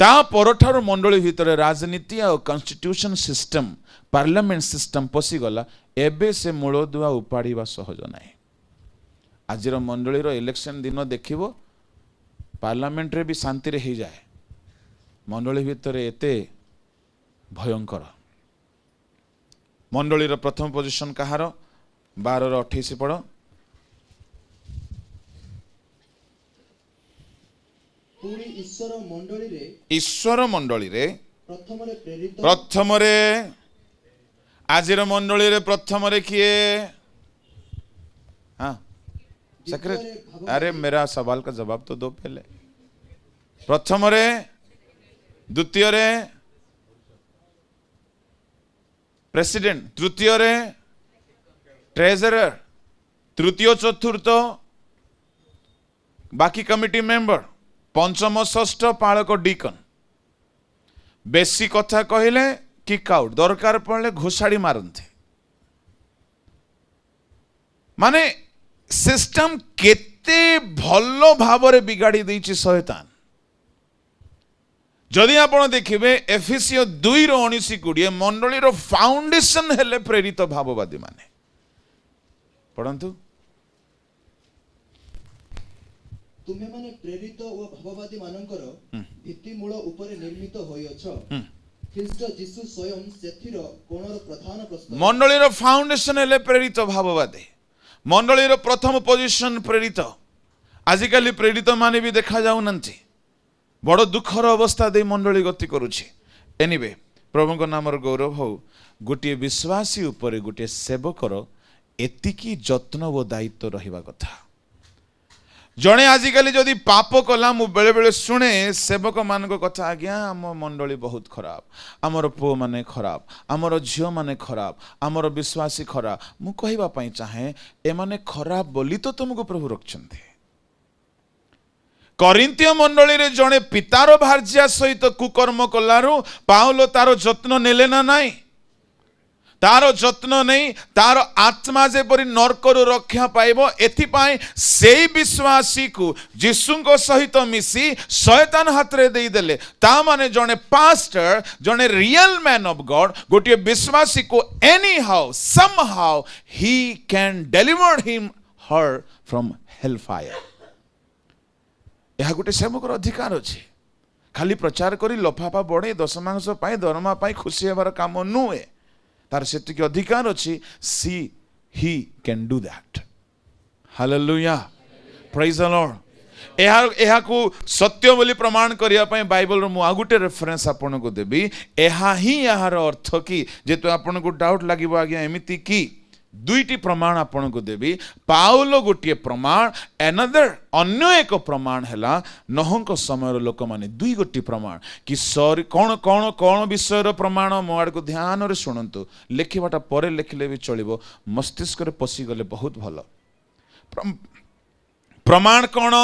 ता परठार मंडली भितर राजनीति और कॉन्स्टिट्यूशन सिस्टम, पार्लियामेंट सिस्टम पसी गला। एबे से मूलदुआ उपाड़ीबा सहज नाही। आजिर मंडली रो इलेक्शन दिन देखिबो पार्लियामेंट रे भी शांति रे ही जाए, मंडली भितर एते भयंकर। मंडली रो प्रथम पोजीशन कहार 12-28 पढ़। पुणी ईश्वर मंडली रे प्रथम रे आजिर मंडली रे प्रथम रे किए? हाँ सेक्रेटरी। अरे मेरा सवाल का जवाब तो दो पहले। प्रथम रे, द्वितीय रे प्रेसिडेंट, तृतीय रे ट्रेजरर, तृतीय चतुर्थ बाकी कमिटी मेंबर पंचम षष्ठ पालक डीकन बेसी कथा कहले किक आउट दरकार पड़े घोषाड़ी मारते माने सिस्टम केते भलो भावरे बिगाड़ी देछि शैतान। जदि आपण देखिबे एफिसियो 2:19-20 मंडली रो फाउंडेशन हेले प्रेरित भाववादी माने पढ़ंतु तुम्हें माने प्रेरित ओ भाववादी मानकर भित्ति मूल ऊपर निर्मित होइअछ ख्रीष्ट यीशु स्वयं सेथिर कोणर प्रधान प्रस्ताव। मंडली रो फाउंडेशन हेले प्रेरित भाववादी मंडली रो प्रथम पोजीशन प्रेरित आजिकाली प्रेरित माने भी देखा जाऊ नंती बड़ दुखर अवस्था दे मंडली गति करुछि। एनीवे प्रभु नाम गौरव हो गोटे विश्वासी उपरे गोटे सेवकर एतिकी जत्न व दायित्व रहिबा कथा। जड़े आजिकाली जदि पाप कला मु बेले बेले शुणे सेवक मान कथा आज्ञा आम मंडली बहुत खराब आमर पुओ माने खराब आमर झियो माने खराब आमर विश्वासी खराब मु कहबा पई चाहे ए माने खराब बोली तो तुमको प्रभु रखछन्ते। करिन्तिय मंडली रे जड़े पितार भार्या सहित कुकर्म कलारु पाउलो तारो जत्न नेले ना नाई तारो जत्न नहीं तार आत्मा जेपरी नरकरु रक्षा पाइबो एथिपाई सेई विश्वासी को यीशुको सहित मिसी शैतान हाथ रे देई देले ता माने जने पास्टर जने रियल मैन ऑफ गॉड गोटे विश्वासी को anyhow somehow he can deliver him her from hell fire. यह गोटे सेवकर अधिकार अछि खाली प्रचार करी लफाफा बड़े दशमांश पाई दरमा पाई खुशी हेबार काम नुए तार सेतिक अधिकार अछि see he can do that. Hallelujah praise the lord. एहा को सत्य बोली प्रमाण करिया पई बाइबल रो मु आ गुटे रेफरेंस आपन को देबी एहा ही यार अर्थ की जेतो आपन को डाउट लागिबो आज्ञा एमिति की दुईटी प्रमाण आपन को देबी पाउलो गोटे प्रमाण एनदर अन्य एक प्रमाण हैला नहंक समय लोक माने दुई गोटी प्रमाण कि सॉरी कौन कौन कौन विषय प्रमाण मोआड़ को ध्यान रे सुनंतु लिखिबाटा परे लिखले भी चलिबो मस्तिष्क रे पसी गले बहुत भलो। प्रमाण कौन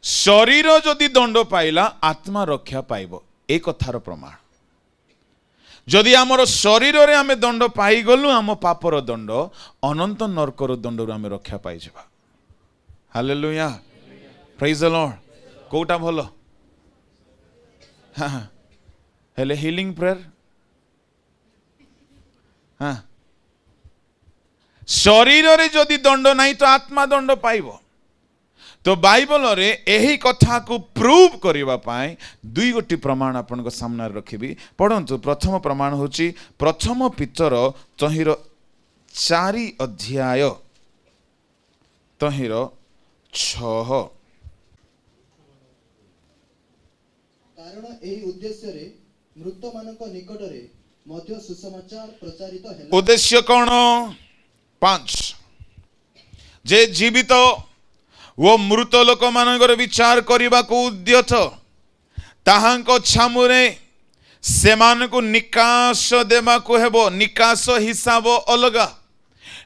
शरीर जदि दंड पाइला आत्मा रक्षा पाइबो ए कथार प्रमाण। जदि आमर शरीर रे आमे दंड पाई गलु आम पापर दंड अनंत नरकर दंड रे आमे रक्षा पाई जबा। Hallelujah praise the Lord. कोटा भलो हां हेले हीलिंग प्रेयर हां शरीर रे जदि दंड नहीं तो आत्मा दंड पाइबो। तो बाइबल रे यही कथा को प्रूव करबा पाए दुई गोटी प्रमाण आपन को सामने रखिबी पढ़ंतु। प्रथम प्रमाण होची प्रथम पितर तहिर 4 अध्याय तहिर 6 कारण एही उद्देश्य रे मृत मानक निकट रे मध्य सुसमाचार प्रचारित हैला। उद्देश्य कौन 5 जे जीवित वो मृत लोक मानकर विचार करने को उद्यत ताहांको छामुरे सेमान को निकास देवा को हेबो। निकास हिसाब अलगा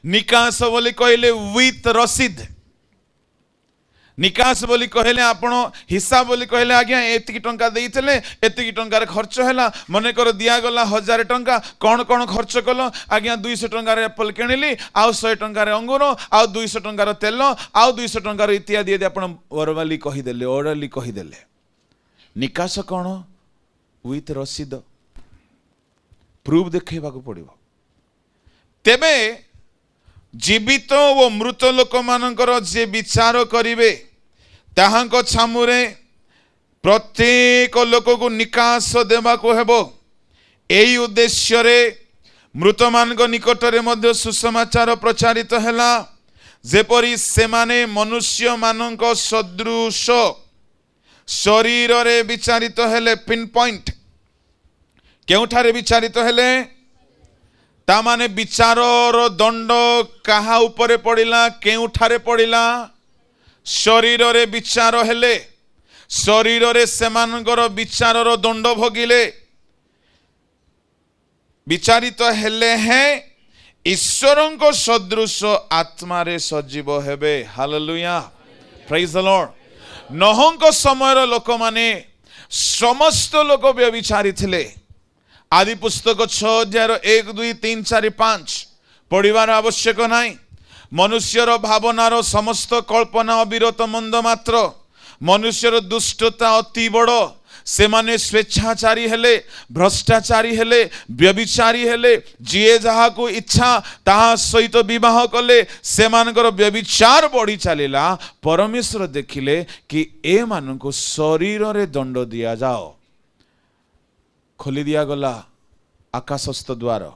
निकास बोली कहले विथ रसीद निकास बोली कहले आपण हिसाब बोली कहले आज्ञा एतिकी टंका देइतले एतिकी टंका रे खर्च हैला मने कर दिया गला 1000 टंका कौन कौन खर्च कलो आज्ञा 200 टंका रे एप्पल किनिली आउ 100 टंका रे अंगूर आउ 200 टंका रे तेल आउ 200 टंका रे इत्यादि यदि आपण ओरवाली कहि देले ओरली कहि देले निकास कौन विथ रसीद प्रूफ देखैबा को पड़िबो। तेबे जीवित वो मृत लोक मानकर जे विचार करिवे ताहांको छामुरे प्रत्येक लोक को निकास देवा को हेबो। एई उद्देश्य रे मृत मानक निकट रे मध्य सुसमाचार प्रचारित हैला जेपरि सेमाने मनुष्य मानक सदृश शरीर रे विचारित हेले। पिन पॉइंट केउठारे विचारित हेले ता माने विचार रो दंड कहा उपरे पड़िला केउठारे पड़िला शरीर रे विचार हेले शरीर रे सेमानकर विचार रो दंड भोगिले विचारित हेले हैं ईश्वरंको सदृश आत्मा रे सजीव हेबे। Hallelujah praise the lord. नोहଙ୍କ ସମୟର ଲୋକମାନେ समस्त लोक व्यभिचारी ଥିଲେ। आदि पुस्तक 6 अध्याय 1 2 3 4 5 पढ़िबार आवश्यक नाही। मनुष्यर भावनार समस्त कल्पना अविरत मंद मात्र। मनुष्यर दुष्टता अति बड़। से माने स्वेच्छाचारी हेले, भ्रष्टाचारी हेले, व्यभिचारी हेले, जीए जहा को इच्छा ताहा सहित विवाह कले, से मानकर व्यभिचार बढ़ी चलिला। परमेश्वर देखिले कि ए माननको शरीर रे दंड दिया जाओ। खोली दिया गला आकाशस्थ द्वार,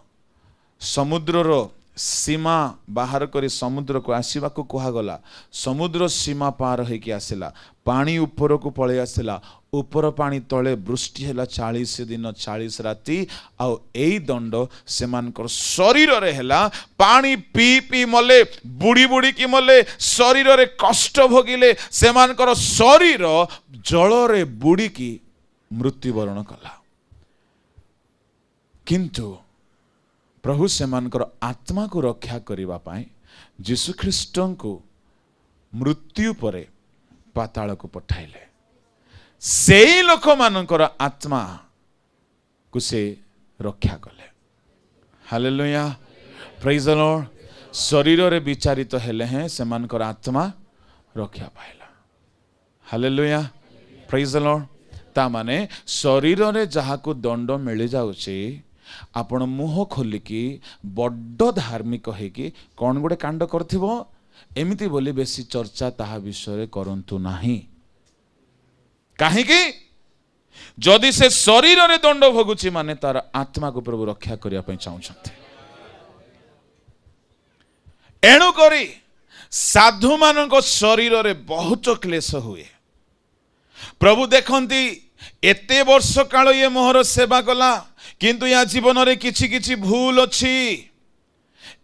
समुद्रर सीमा बाहर करी समुद्र को आसवा को कहुगला। समुद्र सीमा पार होके आसला, पानी ऊपर को पलि आसला। ऊपर पानी तले वृष्टि है 40 दिन 40 राति। आउ एई दंड से मानकर शरीर रे हैला। पानी पी पी मले, बुड़ी बुड़ी की मले, शरीर रे कष्ट भोगिले। से मानकर शरीर जल रे बुड़ी की मृत्युवरण कला। किंतु प्रभु से मानकर आत्मा को रक्षा करने पाए जीशु ख्रीष्ट को मृत्यु परे पाताल को पठाइले। से लोक मानकर आत्मा को से रक्षा कले। Hallelujah, praise the lord. शरीर रे विचारित हेले हैं से मानकर आत्मा रक्षा पाइला। Hallelujah, praise the lord. ता माने शरीर रे जहा को दंड मिल जाउची, आपण मुह खोलिकी बड़ धार्मिक होगी कौन गोटे कांड करथिबो एमिति बोली बेसी चर्चा ताहा विषय करंतु नाही। काहेकि जदि से शरीर रे दंड भोगुची माने तार आत्मा को प्रभु रक्षा करिया पई चाहुछंती। एणु करी साधु मानक शरीर रे बहुत क्लेश हुए। प्रभु देखंती एते वर्ष काल ये मोहर सेवा कला, किंतु या जीवन रे किछि किछि भूल अछि।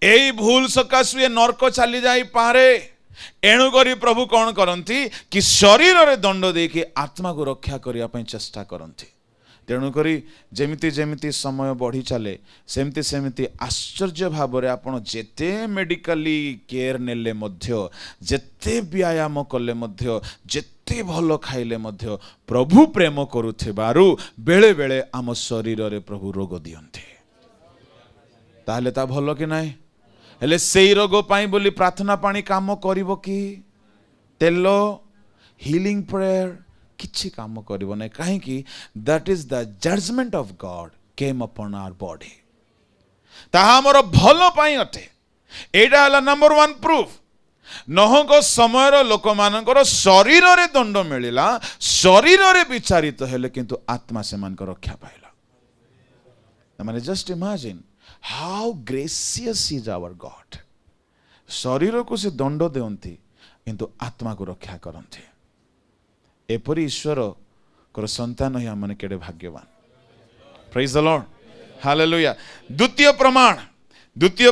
एई भूल सकाशु ये नरक चली जाई पारे। एणु करी प्रभु कौन करंती कि शरीर रे दंड देके आत्मा को रक्षा करिया पई चेष्टा करंती। तेणु करी जेमिति जेमिति समय बढ़ी चले सेमिति सेमिति आश्चर्य भाव रे आपण जेते मेडिकली केयर नेले मध्य, जेते व्यायाम कले मध्य, जेते भलो खाइले मध्य प्रभु प्रेम करुथिबारु बेले बेले आम शरीर रे प्रभु रोग दियंती। ताहले ता भलो कि नाही? हेले सेई रोग पाई बोली प्रार्थना पानी काम करिवो कि? तेलो हीलिंग प्रेयर किछि काम करिवो नै। काहे कि that is the judgement of God came upon our body. ताहा हमर भलो पाई अटे। एटा हला नंबर 1 प्रूफ। नोहଙ୍କ समयर लोक मानकर शरीर रे दंड मिलिला, शरीर रे विचारित हेले किंतु आत्मा से मान रक्षा पाइला। माने just imagine how gracious is our God. शरीर को से दंड देउंती किंतु आत्मा को रक्षा करंती। एपरि ईश्वर को संतान ही हमने केडे भाग्यवान। Praise the Lord, hallelujah. द्वितीय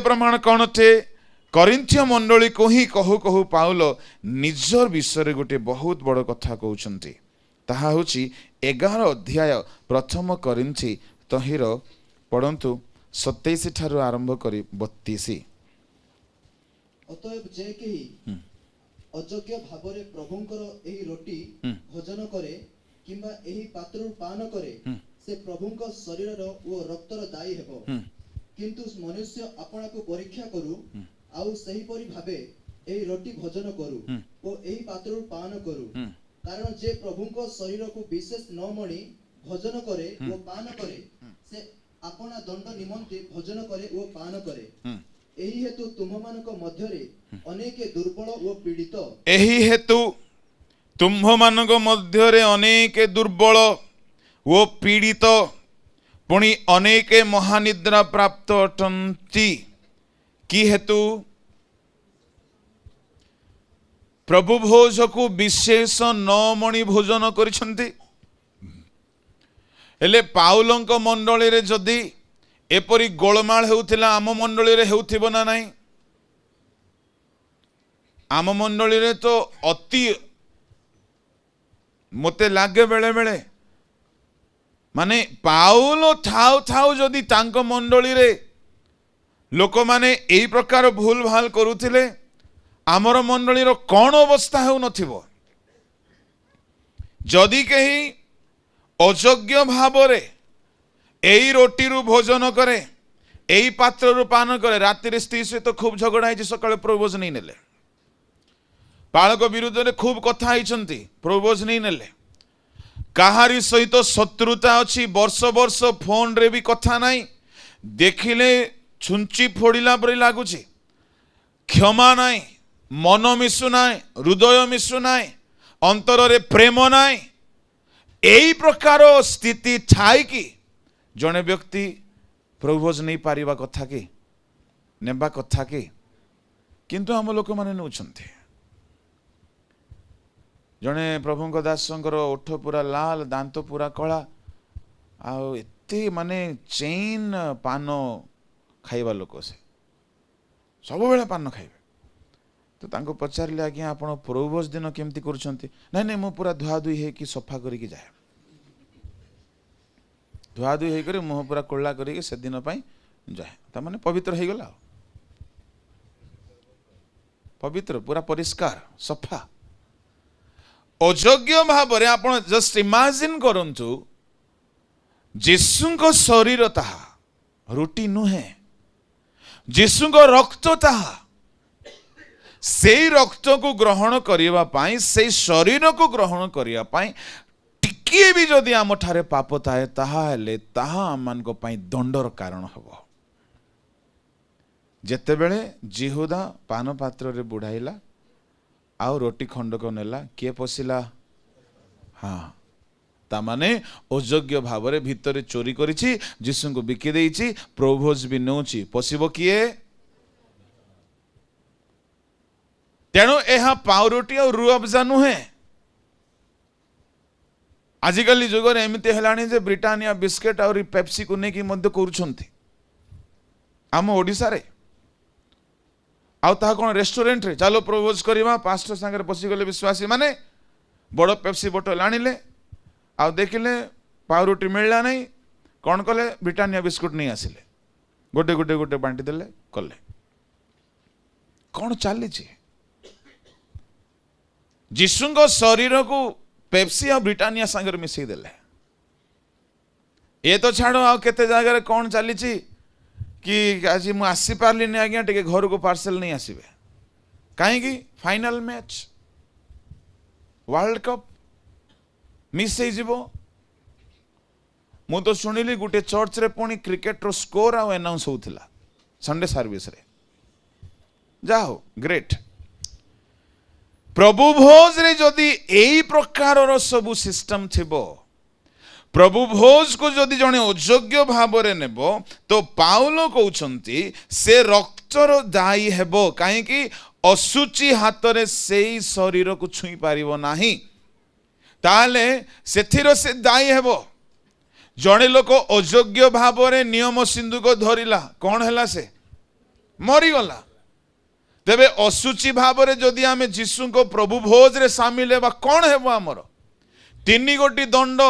प्रमाण कौन थे? करिन्थिय मंडली को ही कहू कहू पाउल निजर विषय गोटे बहुत बड़ कथा कहउछंती। ताहा होची 11 अध्याय प्रथम करिन्थी तहिर पढ़ंतु 27 ठारू आरंभ करी 32। अतएव जे केही अयोग्य भावरे प्रभुंकर एही रोटी भोजन करे किंबा एही पात्रु पान करे से प्रभुंक शरीरर ओ रक्तर दायी हेबो। किंतु मनुष्य आपना को परीक्षा करू आउ सही परि भाबे एही रोटी भोजन करू ओ एही पात्रु पान करू। कारण जे प्रभुंक शरीर को विशेष न मणि भोजन करे ओ पान करे से आपना दंड निमंते भोजन करे ओ पान करे। एही हेतु तुम्हमानक मध्यरे अनेक दुर्बल ओ पीड़ित। एही हेतु तुम्हमानक मध्यरे अनेक दुर्बल ओ पीड़ित पुणी अनेक महानिद्रा प्राप्त अटंती। कि हेतु? प्रभु भोज को विशेष 9 मणि भोजन करिसंती। हेले पाउलंक मंडली रे जदि एपरी गोलमाल हेउथिला आम मंडली रे हेउथिबो ना नाही? आम मंडली रे तो अति मते लागे बेले बेले माने पाउल थाउ थाउ जदि तांको मंडली रे लोक माने एई प्रकार भूल भाल करुथिले आमर मंडलीर कौन अवस्था हो नथिबो जदि कही अयोग्य भावरे एई रोटी रु भोजन करे एई पात्र रु पान करे राति स्त्री सहित खूब झगड़ा है सकाଳେ प्रभुभोज नहीं नेले बालक विरुद्ध में खूब कथा होइछंती प्रभुभोज नहीं नेले काहारी सहित शत्रुता अच्छी वर्ष वर्ष फोन रे भी कथा नहीं देखिले छुंची फोड़िला परी लागुची क्षमा नहीं मन मिशु नाई हृदय मिशु नाई अंतर रे प्रेम नाई एई प्रकार स्थिति थाई कि जने व्यक्ति प्रभुभोज नहीं पारिबा कथा कि नेबा कथा कि किंतु आम लोक माने नउछंती जने प्रभुଙ୍କ दासଙ୍କର ओठ पूरा लाल दांत पूरा कला आउ एते माने चेन पान खाइबा लोक से सब बेले पान खाइबे तो तांको पचारिले आज्ञा आपण प्रभुभोज दिन केमती करूछंती नहीं नहीं मु पूरा धुआ धुई हे कि सफा करी कि जाए धुआ धुई हे करे मुह पूरा कोल्ला करी से दिन पई जाए ता माने पवित्र हे गला पवित्र पूरा परिष्कार सफा अयोग्य भाव रे आपण जस्ट इमेजिन करंतु जीसुଙ୍କ शरीर ताहा रोटी नुहे जीसुଙ୍କ रक्त ताहा से रक्त को ग्रहण करिवा पाई से शरीर को ग्रहण करिवा पाई टिकिए भी जदि आम ठारे पाप थाए ताहा हेले ताहा आमान को पाई दंडर कारण हबो जेते बेले जिहुदा पान पात्र रे बुढ़ाइला आउ रोटी खंड को नेला किए पशिला हाँ तामाने अयोग्य भाव रे भितरे चोरी करिछि जीसु को बिकी देइछि प्रभुभोज भी नउछि पशिबो किए तेणु यह पाउरोटी और रुअबजा नुहे आजिकल जुग एमती है जे ब्रिटानिया बिस्केट और पेप्सी को लेकिन करुछंती आम ओडिसा रे आउ ता कोन रेस्टोरेंट रे चलो प्रपोज करवा पास्टर संगे पशिगले विश्वासी माने बड़ पेप्सी बोतल आनिले आउ देखिले पाउरोटी मिलला नहीं कौन कले ब्रिटानिया बिस्कुट नहीं आसिले गोटे गोटे गोटे बांटी देले कले कौन चली जीशुଙ୍କ शरीर को पेप्सी और ब्रिटानिया संगे मिसई देले ये तो छाड़ आ केते जगह कौन चली कि आज मु आसी पारली नहीं आज्ञा टे घर को पार्सल नहीं आसबे कहीं final match world cup miss हो मु तो शुणिली गोटे चर्च रे पुणी क्रिकेट रो स्कोर आ अनाउंस होउथिला संडे सर्विस रे जाओ ग्रेट प्रभु भोज रे जदि एई प्रकार रो सबु सिस्टम थिबो प्रभु भोज को जदि जने अयोग्य भाव रे नेबो तो पाउलो कहउछंती से रक्तर दायी हेबो काहे कि असुचि हाथ रे सेई शरीर को छुई पारिबो नाही ताले सेथिरो से दायी हेबो जने लोक अयोग्य भाव रे नियम सिंधु को धरिला कौन हैला से मरी गला तेबे असुचि भाव रे जदि आमे जीसु को प्रभु भोज रे शामिल हेबा कौन हेबो हमर तीन गोटी दंड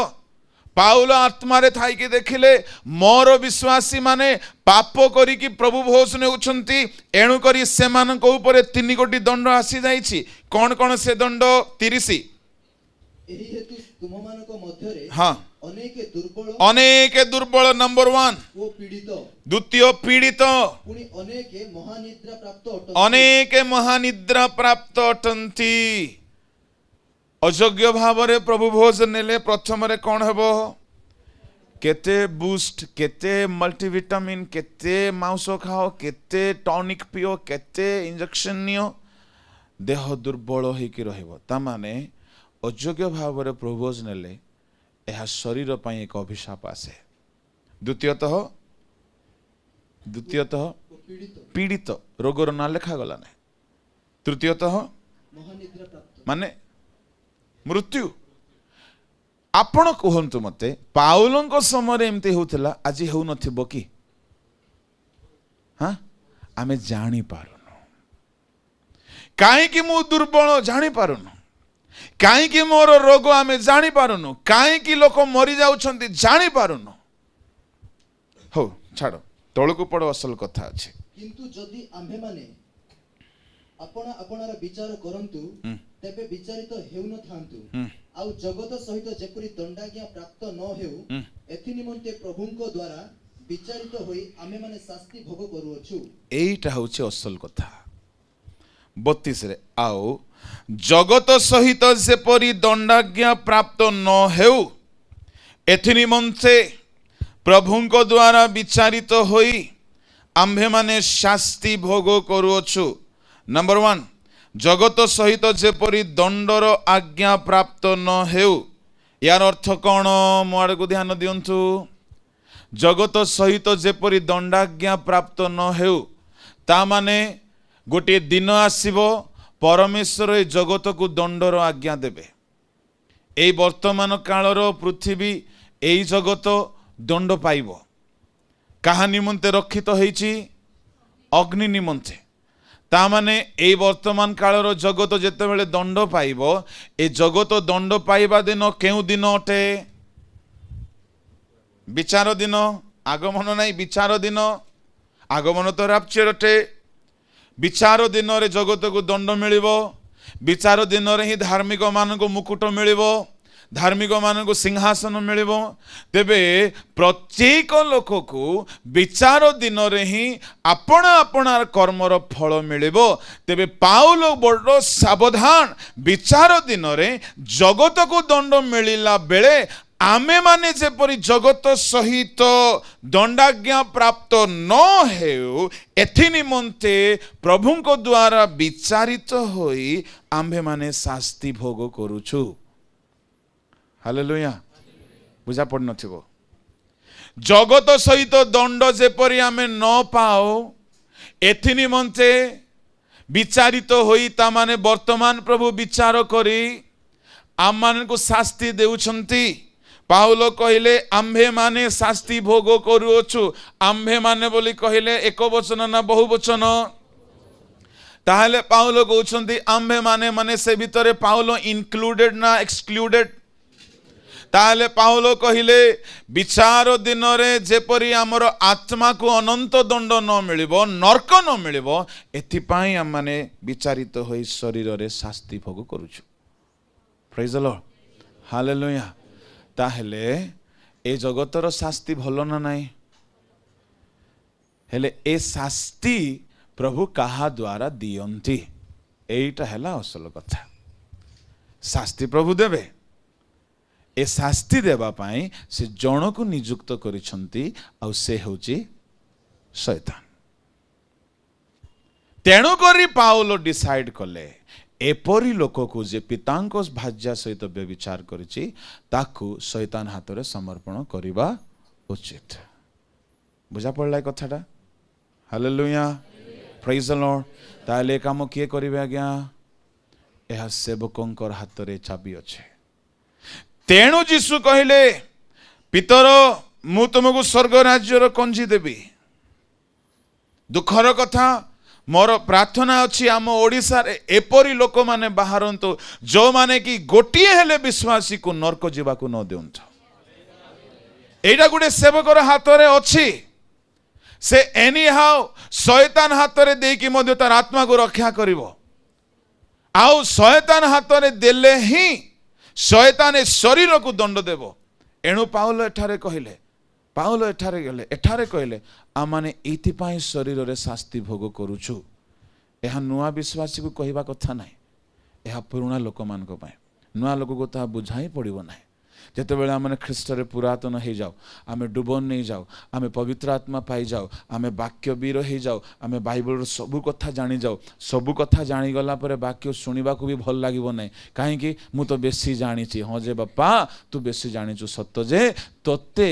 पाउल आत्मा रे थाई कि देखिले मोर विश्वासी माने पाप करी कि प्रभु भोज ने उछंती एणु करी से मान को ऊपर तीन गोटी दंड आसी जाईछि कौन कौन से दंड 30 एही हेतु तुममानक मध्यरे हाँ अनेक दुर्बल नंबर 1 वो पीड़ित द्वितीय पीड़ित पुनी अनेक महानिद्रा प्राप्त अटंती अयोग्य भाव रे प्रभु भोज नेले प्रथम रे कौन हेबो केते बूस्ट केते मल्टीविटामिन केते मांस खाओ केते टॉनिक पियो केते इंजेक्शन नियो देह दुर्बल होइकी रहइबो ता माने अयोग्य भाव रे प्रभु भोज नेले यह शरीर पई एक अभिशाप आसे द्वितीयतः पीड़ित रोगर ना लेखा गला ने तृतीयतः माने मृत्यु आपण कहतु मते पाउलଙ୍କ समय एमती होउथिला आज हेउ नथिबो कि हाँ आमे जानी पारुनु काहे कि मु दुर्बल जानी पारुनु काहे कि मोर रोग आमे जानी पारुनु काहे कि लोक मरि जाउछंती जानी पारुनु हो छाड़ो तळको पड़ो असल कथा अछि किंतु जदि आम्भे माने ଆପଣ ଆପଣର ବିଚାର କରନ୍ତୁ ତେବେ ବିଚାରିତ ହେଉ ନ ଥାନ୍ତୁ ଆଉ ଜଗତ ସହିତ ଯେପରି ଦଣ୍ଡାଜ୍ଞା ପ୍ରାପ୍ତ ନ ହେଉ ଏଥି ନିମନ୍ତେ ପ୍ରଭୁଙ୍କ ଦ୍ୱାରା ବିଚାରିତ ହୋଇ ଆମେମାନେ ଶାସ୍ତି ଭୋଗ କରୁଅଛୁ। এইটা হচ্ছে অসল কথা। 32 রে আও জগত সহিত যেপরি দণ্ডাজ্ঞা প্রাপ্ত ন হেউ এথি নিমন্তে প্রভুଙ୍କ দ্বারা বিচারিত হই আম্ভেমানে শাস্তি ভোগ করুଅଛୁ। नंबर 1 जगत सहित जेपरी दंडर आज्ञा प्राप्त न हेउ यार अर्थ कौन मोआड़ को ध्यान दियंतु। जगत सहित जेपरी दंडाज्ञा प्राप्त न हेउ ता माने गोटे दिन आसीबो परमेश्वर ए जगत को दंडर आज्ञा देबे। एई वर्तमान कालर पृथ्वी एई जगत दंड पाइबो। काहा निमंते रक्षित होईची अग्नि निमंते। तामाने ए वर्तमान कालर जगत जेते बेले दंड पाइबो ए जगत दंड पाइबा दिन केउ दिन अटे विचार दिन आगमन नहीं विचार दिन आगमन तो राप्चर अटे। विचार दिन रे जगत को दंड मिलिबो। विचार दिन रे ही धार्मिक मान को मुकुट मिलिबो धार्मिक मान को सिंहासन मिलिबो। तेबे प्रत्येक लोक को विचार दिन रे ही आपण आपणार कर्मर फल मिलिबो। तेबे पाउल बड़ सावधान विचार दिन रे जगत को दंड मिलिला बेले आमे माने जेपरि जगत सहित दंडाज्ञा प्राप्त न हेउ एथि निमंते प्रभुଙ୍କ द्वारा विचारित होई आम्भे माने शास्ति भोग करूछु। हालेलुया बुझा पड़ नथिबो। जगत सहित दंड जेपरि आमे न पाओ एथि निमंते विचारित होई ता माने वर्तमान प्रभु विचार करी आम मान को शास्ति देउछंती। पाउल कहले आम्भे माने शास्ति भोग करूछु। आम्भे माने बोली कहले एक वचन ना बहु वचन ताहले पाउल कहउछंती आम्भे माने माने से भितरे पाउल इनक्लूडेड ना एक्सक्लूडेड। ताहले पाउल कहले विचार दिन रे जेपरि हमर आत्मा को अनंत दंड न मिलिबो नरक न मिलिबो एथि पई हम माने विचारित होई शरीर रे शास्ति भोग करूछु। Praise the Lord hallelujah. ताहले ए जगतर शास्ति भल ना नहीं हेले ए शास्ति प्रभु कहा द्वारा दियंती एटा हैला असल कथा। शास्ति प्रभु देबे ए शास्ति देबा पाई से जन को नियुक्त करिसंती आ से होची शैतान। तेणु करी पाउल डिसाइड कले एपरी लोक को जे पितांको भाज्या सहित व्यभिचार करिछि ताकू शैतान हाथ रे समर्पण करिबा उचित। बुझा पड़ला कथाटा। Hallelujah praise the lord. ताले काम किए करिवे आज्ञा एहा सेवकंकर हाथ रे चाबी अछि। तेणु यीशु कहले पितर मु तुमको स्वर्ग राज्यर कंजी देबी। दुखर कथा मोर प्रार्थना अच्छी आम ओडिशा रे एपरी लोक माने बाहरंतु जो माने कि गोटिए हेले विश्वासी को नरक जीवा को न देउंत। एटा गुडे सेवकर हाथ रे अछि से एनी हाउ शैतान हाथ रे देई कि मध्य तार आत्मा को रक्षा करिवो। आउ शैतान हाथ रे देले ही शैतान शरीर को दंड देबो। एणु पाउल एठारे कहले पाउल एठारे कहले आमाने एथिपाई शरीर रे शास्ति भोग करूछु। एहा नुआ विश्वासी को कहवा कथा नाही। एहा पुराना लोक मान को पाए नुआ लोक को ता बुझाई पड़िबो नाही। जेते बेले आमे ख्रीष्ट रे पुरातन हे जाओ आमे डुबन नहीं जाओ आमे पवित्र आत्मा पाई जाओ आमे वाक्य वीर हे जाओ आमे बाइबल रो सबु कथा जानी जाओ सबु कथा जानी गला परे वाक्य सुनिबा को भी भल लागिबो नाही। काहे कि मु तो बेसी जानिछि। हां जे बापा तू बेसी जानिछु सत्य जे तोते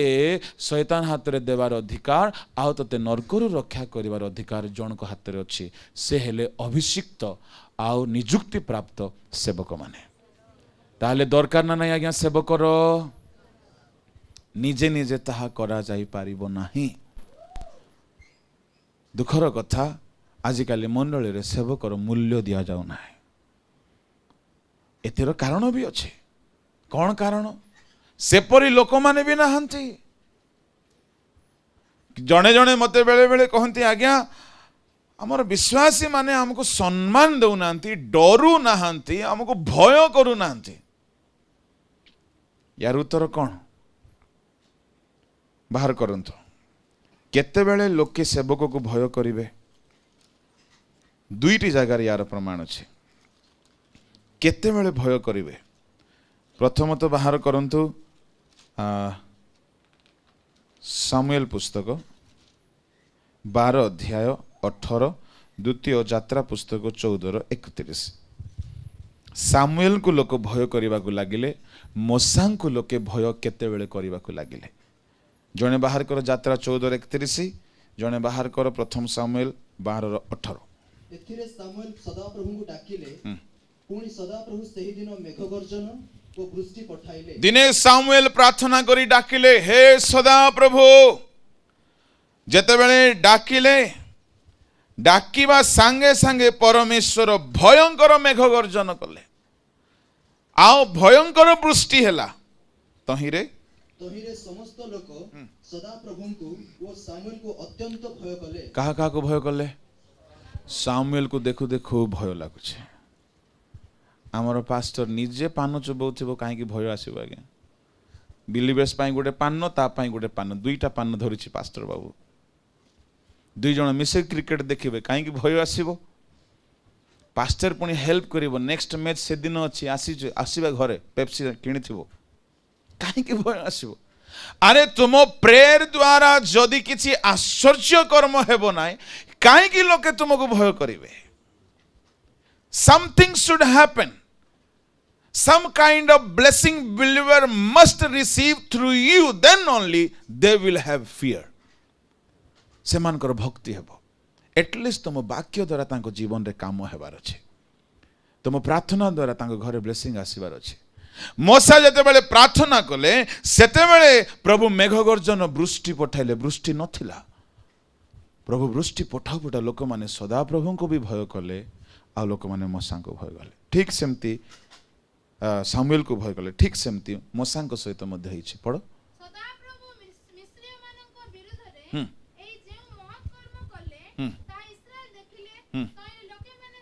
शैतान हाथ रे देवार अधिकार आ तोते नरकरु रक्षा करिवार अधिकार जन को हाथ रे अछि। से हेले अभिषिक्त आ नियुक्ति प्राप्त सेवक माने। ताहले दरकार ना नहीं आज्ञा सेवकर निजे निजे ताहा करा जाई पारिबो नाही। दुखर कथा आजिकाली मंडली रे सेवकर मूल्य दिया जाउ नाही। एतिर कारण भी अछि। कौन कारण सेपरी लोक माने भी नाहंती। जणे जणे मते बेले बेले कहंती आज्ञा आमर विश्वासी माने हमको सम्मान दौना डरू ना हमको भय करू ना यार उत्तर कौन बाहर करंतु केते बेले लोके सेवक को भय करिवे दुईटी जगार यार प्रमाण अच्छे केते बेले भय करिवे प्रथम तो बाहर करंतु सामुएल पुस्तक 12 अध्याय 18 द्वितीय यात्रा पुस्तक 14:31 सामुएल को लोक भय करने को लगिले मोसा को लोके भय केते बेले करने को लगिले जने बाहर कर यात्रा 14:31 जने बाहर कर प्रथम सामुएल 12:18 एथिरे सामुएल सदाप्रभु को डाकिले पुणी सदाप्रभु सही दिन मेघगर्जन और वृष्टि पठाइले दिने सामुएल प्रार्थना करी डाकिले हे सदाप्रभु जेते बेले डाकिले डाकिबा सांगे सांगे परमेश्वर भयंकर मेघगर्जन कले आओ भयंकर वृष्टि हैला तहिरे समस्त लोक सदाप्रभु को वो सामुएल को अत्यंत भय कले कहा को भय कले सामुएल को देखु देखु भय लागुछे आमर पास्टर निजे पान चुबाउथिबो काहेकि भय आसीबो आज्ञा बिलीवर्स पाई गोटे पान ता पाई गोटे पान दुईटा पान धरिछि पास्टर बाबू दुई जण मिसे क्रिकेट देखिबे काहेकि भय आसीबो पास्टर पुणी हेल्प करिवो नेक्स्ट मैच से दिन अछि आसीबा घरे पेप्सी किनिथिबो काहेकि भय आसीबो अरे तुम प्रेयर द्वारा जदि किछि आश्चर्य कर्म हेबो नाय काहेकि लोके तुमको भय करिवे something should happen some kind of blessing believer must receive through you then only they will have fear सेमानकर भक्ति हेबो एटलिस्ट तुम वाक्य द्वारा तांको जीवन रे काम हेबार अछि तुम प्रार्थना द्वारा तांको घरे ब्लेसिंग आसीबार अछि मोसा जते बेले प्रार्थना कले सेते बेले प्रभु मेघगर्जन वृष्टि पठाइले वृष्टि नथिला प्रभु वृष्टि पठाउ पठा लोक माने सदा प्रभु को भी भय कले आ लोक माने मोसा को भय कले ठीक सेमती सामुएल को भय कले ठीक सेमती मोसा को सहित मध्य हिछि पढ़ो सदा प्रभु मिस्रिय मानक विरुद्ध रे एई जे महत् कर्म कले ता इस्राएल देखिले ताई लोके माने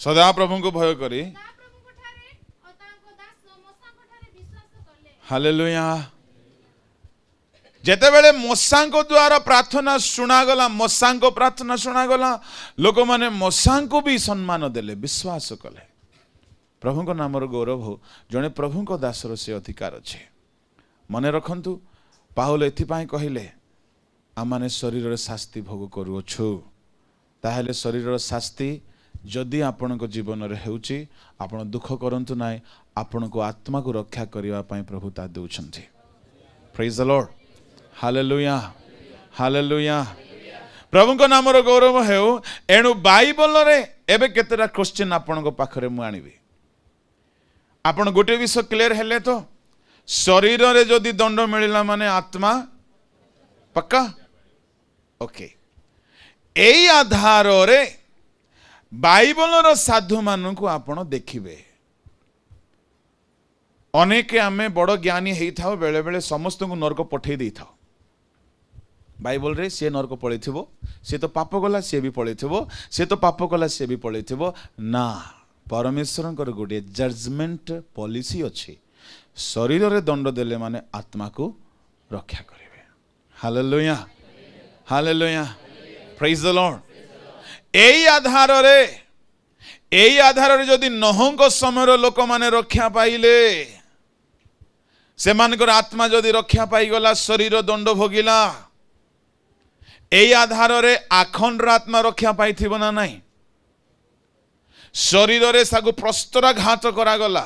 सदा प्रभु को भय करी सदा प्रभु को ठारे और तांको दास मोसा को ठारे विश्वास कले हालेलुया जेते बेले मोसा को द्वारा प्रार्थना सुना गला मोसा को प्रार्थना सुना गला लोक माने मोसा को भी सम्मान देले विश्वास कले प्रभु को नामर गौरव हो जने प्रभु को दासर से अधिकार अच्छे मने रखंतु पाहुल एथिपाई कहिले आमाने शरीर रे शास्ति भोग करूछु ताहेले शरीर रे शास्ति जदि आपण को जीवन रे हेउची आपण दुख करंतु नाय आपण को आत्मा को रक्षा करिवा पई प्रभु ता देउछंती praise the Lord hallelujah hallelujah प्रभु को नामर गौरव हेउ एणु बाइबल रे एबे केतेरा क्वेश्चन आपण को पाखरे मु आनिबी आपण गोटे विषय क्लियर हेले तो शरीर रे जदि दंड मिलिला माने आत्मा पक्का ओके एई आधार रे बाइबल रो साधु मानु को आपण देखिबे अनेके आमे बड़ ज्ञानी हेई थाओ बेले बेले समस्त को नरक पठेई देई थाओ बाइबल रे से नरक पळेथिबो से तो पाप गला से भी पळेथिबो से तो पाप गला से भी पळेथिबो ना परमेश्वर गोटे जजमेंट पॉलिसी अच्छी शरीर रे दंड देले माने आत्मा को रक्षा करेंगे hallelujah hallelujah praise the Lord एई आधार रे जदि नहंग समय लोक माने रक्षा पाइले से मानकर आत्मा जदि रक्षा पाई गला शरीर दंड भोगिला एई आधार रे आखंड आत्मा रक्षा पाइथिबो ना नहीं शरीर रे सागु प्रस्तराघात करागला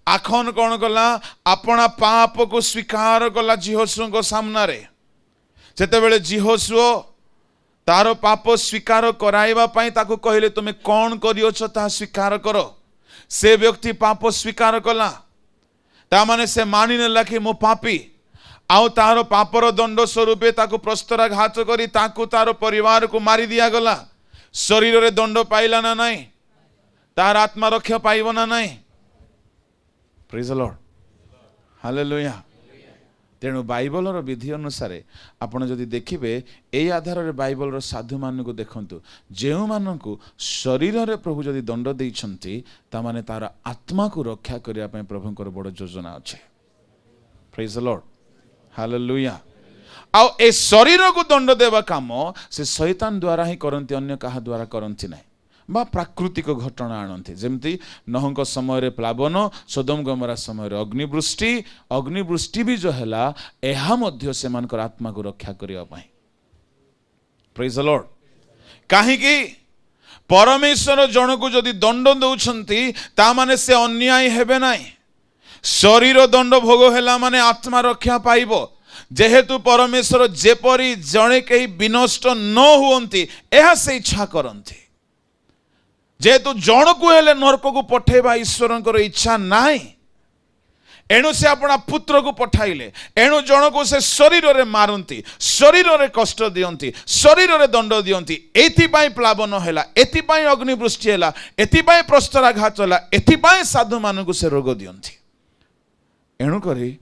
आखन कौन कला अपना पाप को स्वीकार कला जिहोशु को सामना रे सेते बेले जिहोशु तार पाप स्वीकार कराइबा पई ताकू कहले तुमे कौन करियोछ ता स्वीकार करो से व्यक्ति पाप स्वीकार कला ता माने से मानि नेला कि मो पापी आउ तार पापर दंड स्वरूपे ताकू प्रस्तराघात करी ताकू तार परिवार को मारी दिया गला शरीर रे दंड पाइला ना नहीं तार आत्मा रक्षा पाइब ना नहीं प्रेज द लॉर्ड हालेलुया तेणु बाइबलर विधि अनुसार आपण जदि देखिबे एई आधार रे बाइबलर साधु मानकु देखंतु जेउ मानकु शरीर रे प्रभु जदि दंड देइछंती ता माने तार आत्मा को रक्षा करिया पय प्रभुंकर बड़ योजना अछि। Praise the Lord, hallelujah. आ ए शरीर को दंड देवा काम से शैतान द्वारा ही करंती, अन्य कहा द्वारा करंती नहीं बा प्राकृतिक घटना आणंती। जेमती नहंक समय रे प्लावन, सोदम गमरा समय रे अग्निवृष्टि भी जो हैला एहा मध्य से मानकर आत्मा को रक्षा करिया पय। Praise the Lord. काहे कि परमेश्वर जन को जदि दंड दउछंती ता माने से अन्याय हेबे नाही। शरीर दंड भोग हैला माने आत्मा रक्षा पाइबो। जेहेतु परमेश्वर जेपरी जणे कहीं विनष्ट न हुअंती एहा से इच्छा करंती। जेहेतु जन को हेले नरक को पठेबा ईश्वरंकर इच्छा नाही, एणु से अपना पुत्र को पठाइले। एणु जन को से शरीर रे मारंती, शरीर रे कष्ट दियंती, शरीर रे दंड दियंती। एथि पय प्लावन हैला, एथि पय अग्निवृष्टि हैला, एथि पय प्रस्तराघात हैला, एथि पय साधु मानकु से रोग दियंती। एणु करी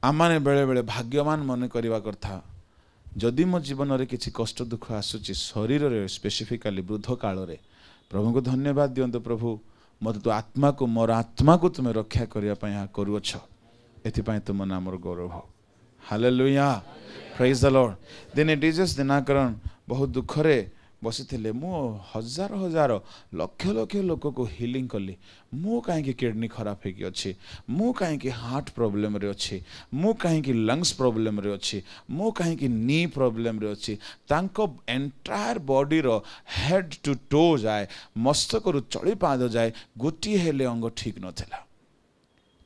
आमाने बेले बेले भाग्यवान मन करवा कथा जदि मो जीवन रे किछि कष्ट दुख आसुची शरीर रे स्पेसिफिकली वृद्ध काल रे प्रभु को धन्यवाद दियंतो। प्रभु मत तो आत्मा को मोर आत्मा को तुम रक्षा करिया पय या करूछ, एथि पय तुम नामर गौरव। Hallelujah, praise the Lord. दिने डीजेस दिनाकरण बहुत दुख रे बसिथिले। मु हजार हजार लक्ष लक्ष लोक को हिलिंग कली। मु कहीं किडनी खराब होगी अच्छी, मु कहीं हार्ट प्रॉब्लम रे अच्छी, मु कहीं लंग्स प्रॉब्लम रे अच्छी, मु कहीं नी प्रॉब्लम रे अच्छी। तांको एंटायर बॉडी रो हेड टू टो जाए, मस्तक रु चली पाद जाए गोटी हेले अंग ठीक नथिला।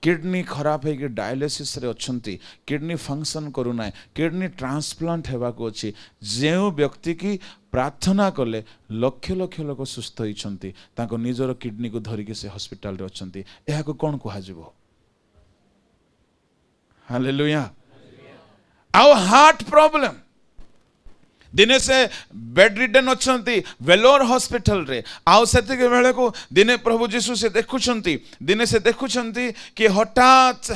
किडनी खराब है कि डायलिसिस रे अछंती, किडनी फंक्शन करूना, किडनी ट्रांसप्लांट हेबा को अछि। जेउ व्यक्ति की प्रार्थना कले लक्ष लक्ष लोक सुस्थ होइछंती, ताको निजर किडनी को धरिके से हॉस्पिटल रे अछंती। एहा को कोन कुहा जिवो? हालेलुया। आउ हार्ट प्रॉब्लम दिने से बेड रिडन अछंती वेलोर हॉस्पिटल रे। आउ सेति के बेले को दिने प्रभु यीशु से देखुछंती, दिने से देखुछंती कि हठात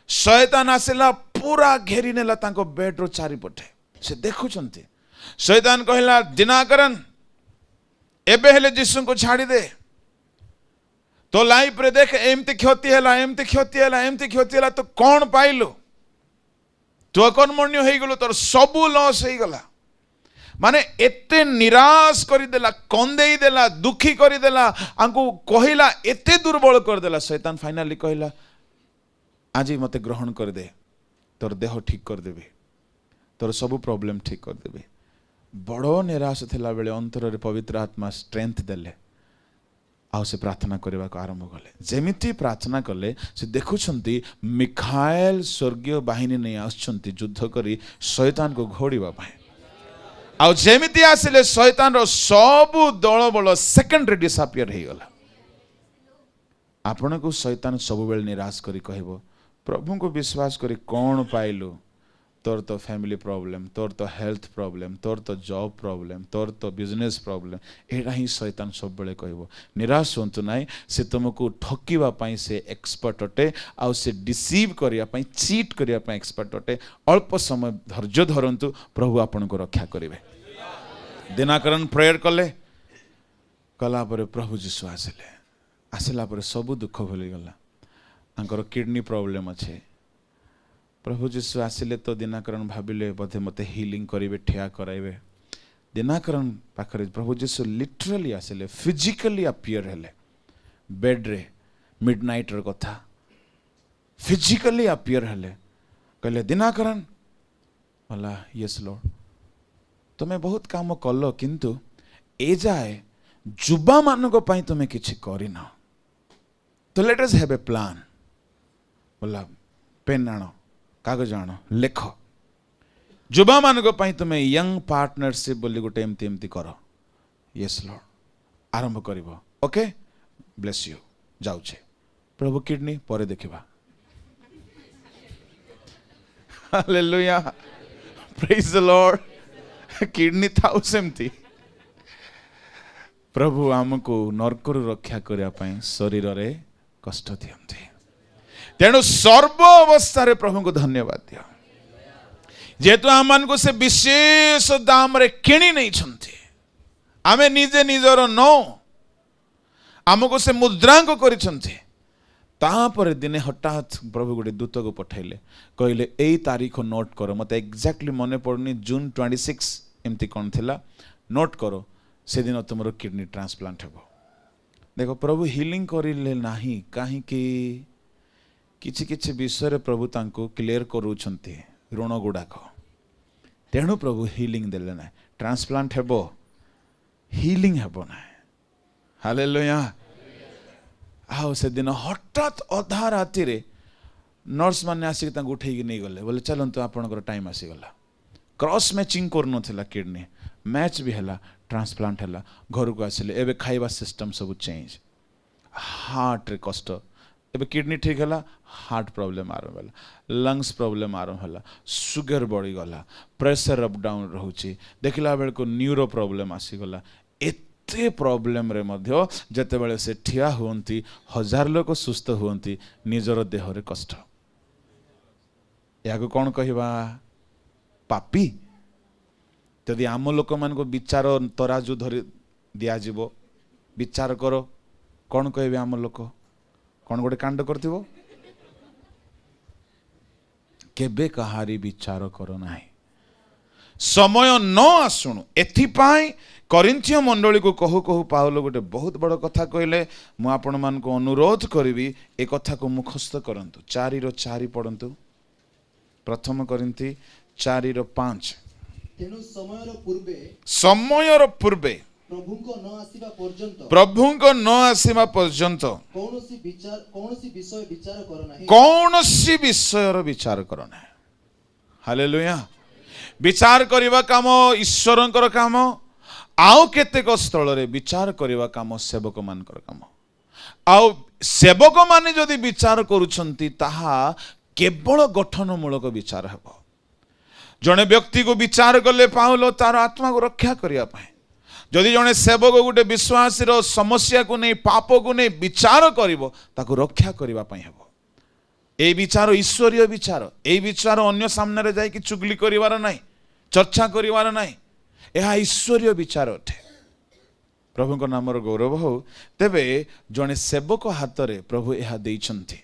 शैतान आसिला पूरा घेरी नेला तांको बेड रो चारि पटे। से देखुछंती शैतान कहला दिनाकरण एबे हेले यीशु को छाड़ी दे, तो लाइफ रे देख एमती क्षति हैला, एमती क्षति हैला, एमती क्षति हैला, तो कौन पाइलु? तो अकर्मण्य हो गलो, तोर सबू लॉस हो गला। माने एते निराश करिदेला, कंदेई देला, दुखी करिदेला, आंको कहिला एते दुर्बल करदेला। शैतान फाइनली कहिला आज मते ग्रहण कर दे, तोर देह ठीक कर देबे, तोर सबू प्रॉब्लम ठीक कर देबे। बड़ो निराश थिला बेले अंतर रे पवित्र आत्मा स्ट्रेंथ देले। आउ से प्रार्थना करबा को आरंभ कले। जेमिति प्रार्थना कले से देखुछंती मिखाएल स्वर्गीय बाहिनी नै आछंती युद्ध करी शैतान को घोड़ीबा पाए। आउ जेमिति आसिले शैतान रो सबु दल बल सेकंड रे डिसअपियर हे गला। आपण को शैतान सब बेल निराश करी कहबो प्रभु को विश्वास करी कोन पाइलु? तोर तो फैमिली प्रॉब्लम, तोर तो हेल्थ प्रॉब्लम, तोर तो जॉब प्रॉब्लम, तोर तो बिजनेस प्रॉब्लम। एटा ही शैतान सब बेले कहबो। निराश होंतु नाही, से तुमको ठकीबा पई से एक्सपर्ट अटे, आउ से डिसीव करिया पई, चीट करिया पई एक्सपर्ट अटे। अल्प समय धैर्य धरंतु, प्रभु आपन को रक्षा करिवे। दिनाकरण प्रेयर कले, कला पर प्रभु जीसु आसिले। आसिला पर सब दुख भूली गला। आंकर किडनी प्रॉब्लम अच्छे। प्रभु जीसु आसिले तो दिनाकरण भाविले बोधे मते हीलिंग करिवे, ठिया कराइबे। दिनाकरण पाखरे प्रभु जीसु लिटरली आसिले, फिजिकली अपियर हेले बेड रे। मिडनाइट र कथा फिजिकली अपियर हेले, कहले दिनाकरण बोला यस लॉर्ड, तुम्हें बहुत काम कल, किंतु ए जाए जुबा मानक पई तुम्हें किछि करिन, तो let us have a plan. बोला पेन आनो, कागज आनो, लेख। जुबा मानक पई तुम्हें यंग पार्टनरशिप बोली गोटे एमती एमती कर। यस लॉर्ड, आरंभ करिवो। ओके, ब्लेस यू, जाउछे। प्रभु किडनी परे देखिबा। Hallelujah, praise the Lord. किडनी थाउ सेमती प्रभु आमको नरकरु रक्षा करिया पई शरीर रे कष्ट दियंती। तेणु सर्व अवस्था प्रभु को धन्यवाद दियो जेहेतु आम को से विशेष दाम रे किणी नहीं आमे निजे निजर नो आमको से मुद्रांक करिसंते तापर दिने हठात प्रभु गोटे दूत को पठाइले कहले एई तारीख नोट करो मते एग्जैक्टली मने पड़नी जून 26 एमती कौन थिला नोट करो से दिन तुमरो किडनी ट्रांसप्लांट हेबो देखो प्रभु हीलिंग करिले नाही काहे कि किछि किछि विषय रे प्रभु तांको क्लियर करूछंती ऋण गुडाक तेणु प्रभु हीलिंग देले ना ट्रांसप्लांट हेबो हीलिंग हेबो ना हालेलुया आओ से दिन हठात अधा राति रे नर्स माने आसिक तांको उठेई नहीं गले बोले चलंतु आपनकर टाइम आसी गला क्रॉस मैचिंग करनो थिला किडनी मैच भी हला ट्रांसप्लांट हला घर को आसिले एबे खाइबा सिस्टम सब चेंज हार्ट रे कष्ट एबे किडनी ठीक हला हार्ट प्रॉब्लम आरंभ हला लंग्स प्रॉब्लम आरंभ हला सुगर बढ़ी गला प्रेशर अप डाउन रहउची देखला बेल को न्यूरो प्रॉब्लम आसी गला एते प्रॉब्लम रे मध्य जते बेले से ठिया होंती हजार लोक सुस्थ होंती निजर देह रे कष्ट याको कौन कहिबा पापी यदि आम लोक मान को विचार तराजू धरी दिया जीवो विचार करो कौन कहबे आम लोक कौन गोटे कांड करथिबो केबे कहारी विचार करो नाही समय न आसुणु एथिपाई करिन्थियो मंडली को कहू कहू पाउलो गोटे बहुत बड़ कथा कहले मु आपण मान को अनुरोध करिवि ए कथा को मुखस्थ करंतु 4:4 पढंतु प्रथम करिन्थी 4:5 तेणु समयर पूर्वे प्रभुंको न आसीबा पर्यंत कौनसी विषय विचार करो ना हालेलुया विचार करवा काम ईश्वरंकर काम आउ केतेक स्थल रे विचार करवा काम सेवक मानकर काम आउ सेवक माने जदि विचार करूछंती ताहा केवल गठनमूलक विचार हेबो जने व्यक्ति को विचार कले पाउलो तार आत्मा को रक्षा करिया पाए जदि जने सेवक गोटे विश्वास रो समस्या को नहीं पाप को नहीं विचार करिवो ताको रक्षा करिवा पाए हेबो ए विचार ईश्वरीय विचार ए विचार अन्य सामने रे जाय कि चुगली करिवार नाही चर्चा करिवार नाही एहा ईश्वरीय विचार अटे प्रभु को नाम गौरव हो तेबे जने सेवक हाथ रे प्रभु एहा देइछंती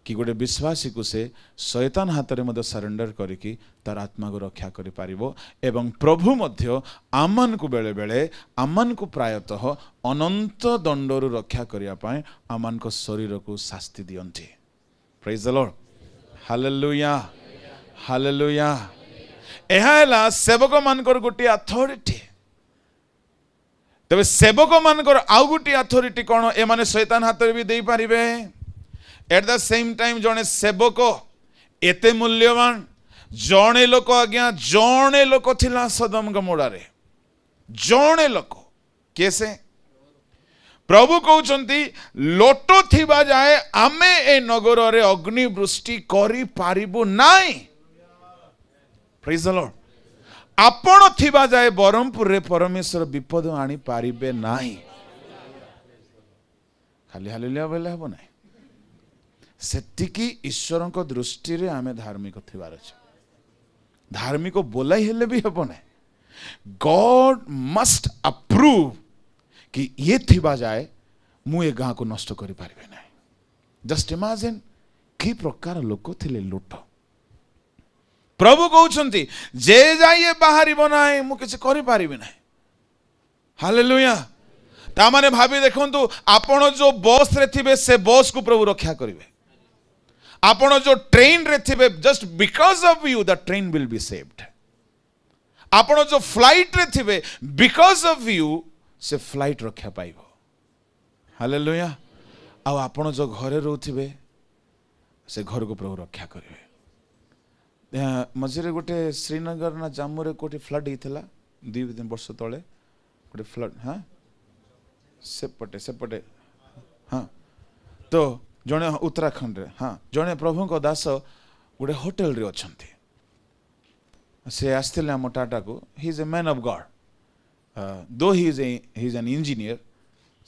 कि गोटे विश्वासी को से शैतान हाथ रे मध्य सरेंडर करिकी तार आत्मा को रक्षा करि पारिबो एवं प्रभु मध्य आमन को बेले बेले आमन को प्रायतः अनंत दंडरु रक्षा करिया पाए आमन को शरीर को शास्ति दियंती praise the Lord hallelujah hallelujah एहाला सेवक मानकर गोटे अथॉरिटी तबे सेवक मानकर आउ गोटे अथॉरिटी कोन ए माने शैतान हाथ रे भी देई पारिबे एट द सेम टाइम जने सेवक एते मूल्यवान जने लोक आज्ञा जने लोक थिला सदम गमोड़ा रे जने लोक कैसे प्रभु कहउचंती लोटो थिबा जाए आमे ए नगर रे अग्नि वृष्टि करि पारिबु नाही प्रेज द लॉर्ड आपण थिबा जाए बरमपुर रे परमेश्वर विपद आनी पारिबे नाही खाली हालेलुया बोले हबो नाही सेतिकी ईश्वर को दृष्टि रे आमे धार्मिक थिबार अछि धार्मिक बोलाई हेले भी हबो नाही गॉड मस्ट अप्रूव कि ये थिबा जाए मु ए गाँ को नष्ट करि पारिबे नाही जस्ट इमेजिन कि प्रकार लोक थिले लुट प्रभु कहउछंती जे जाइए बाहरी बनाए मु किछ करि पारिबे नाही हालेलुया ता माने भाबी देखंतु आपण जो बस रे थिबे से बस को प्रभु रक्षा करिवे आपण जो ट्रेन रे थिबे just because of you the train will be saved आपण जो फ्लाइट रे थिबे बिकॉज ऑफ यू से फ्लाइट रक्षा पाइबो हालेलुया आ आपण जो घरे रहउथिबे से घर को प्रभु रक्षा करिवे मझे गोटे श्रीनगर ना जम्मू रे कोठी फ्लड हितला 2-3 वर्ष तले गोटे फ्लड हाँ सेपटे हाँ तो जने उत्तराखंड रे हाँ जने प्रभु को दास गोटे होटल रे अछंती से आस्थिले हम टाटा को he is a man of God though he is an engineer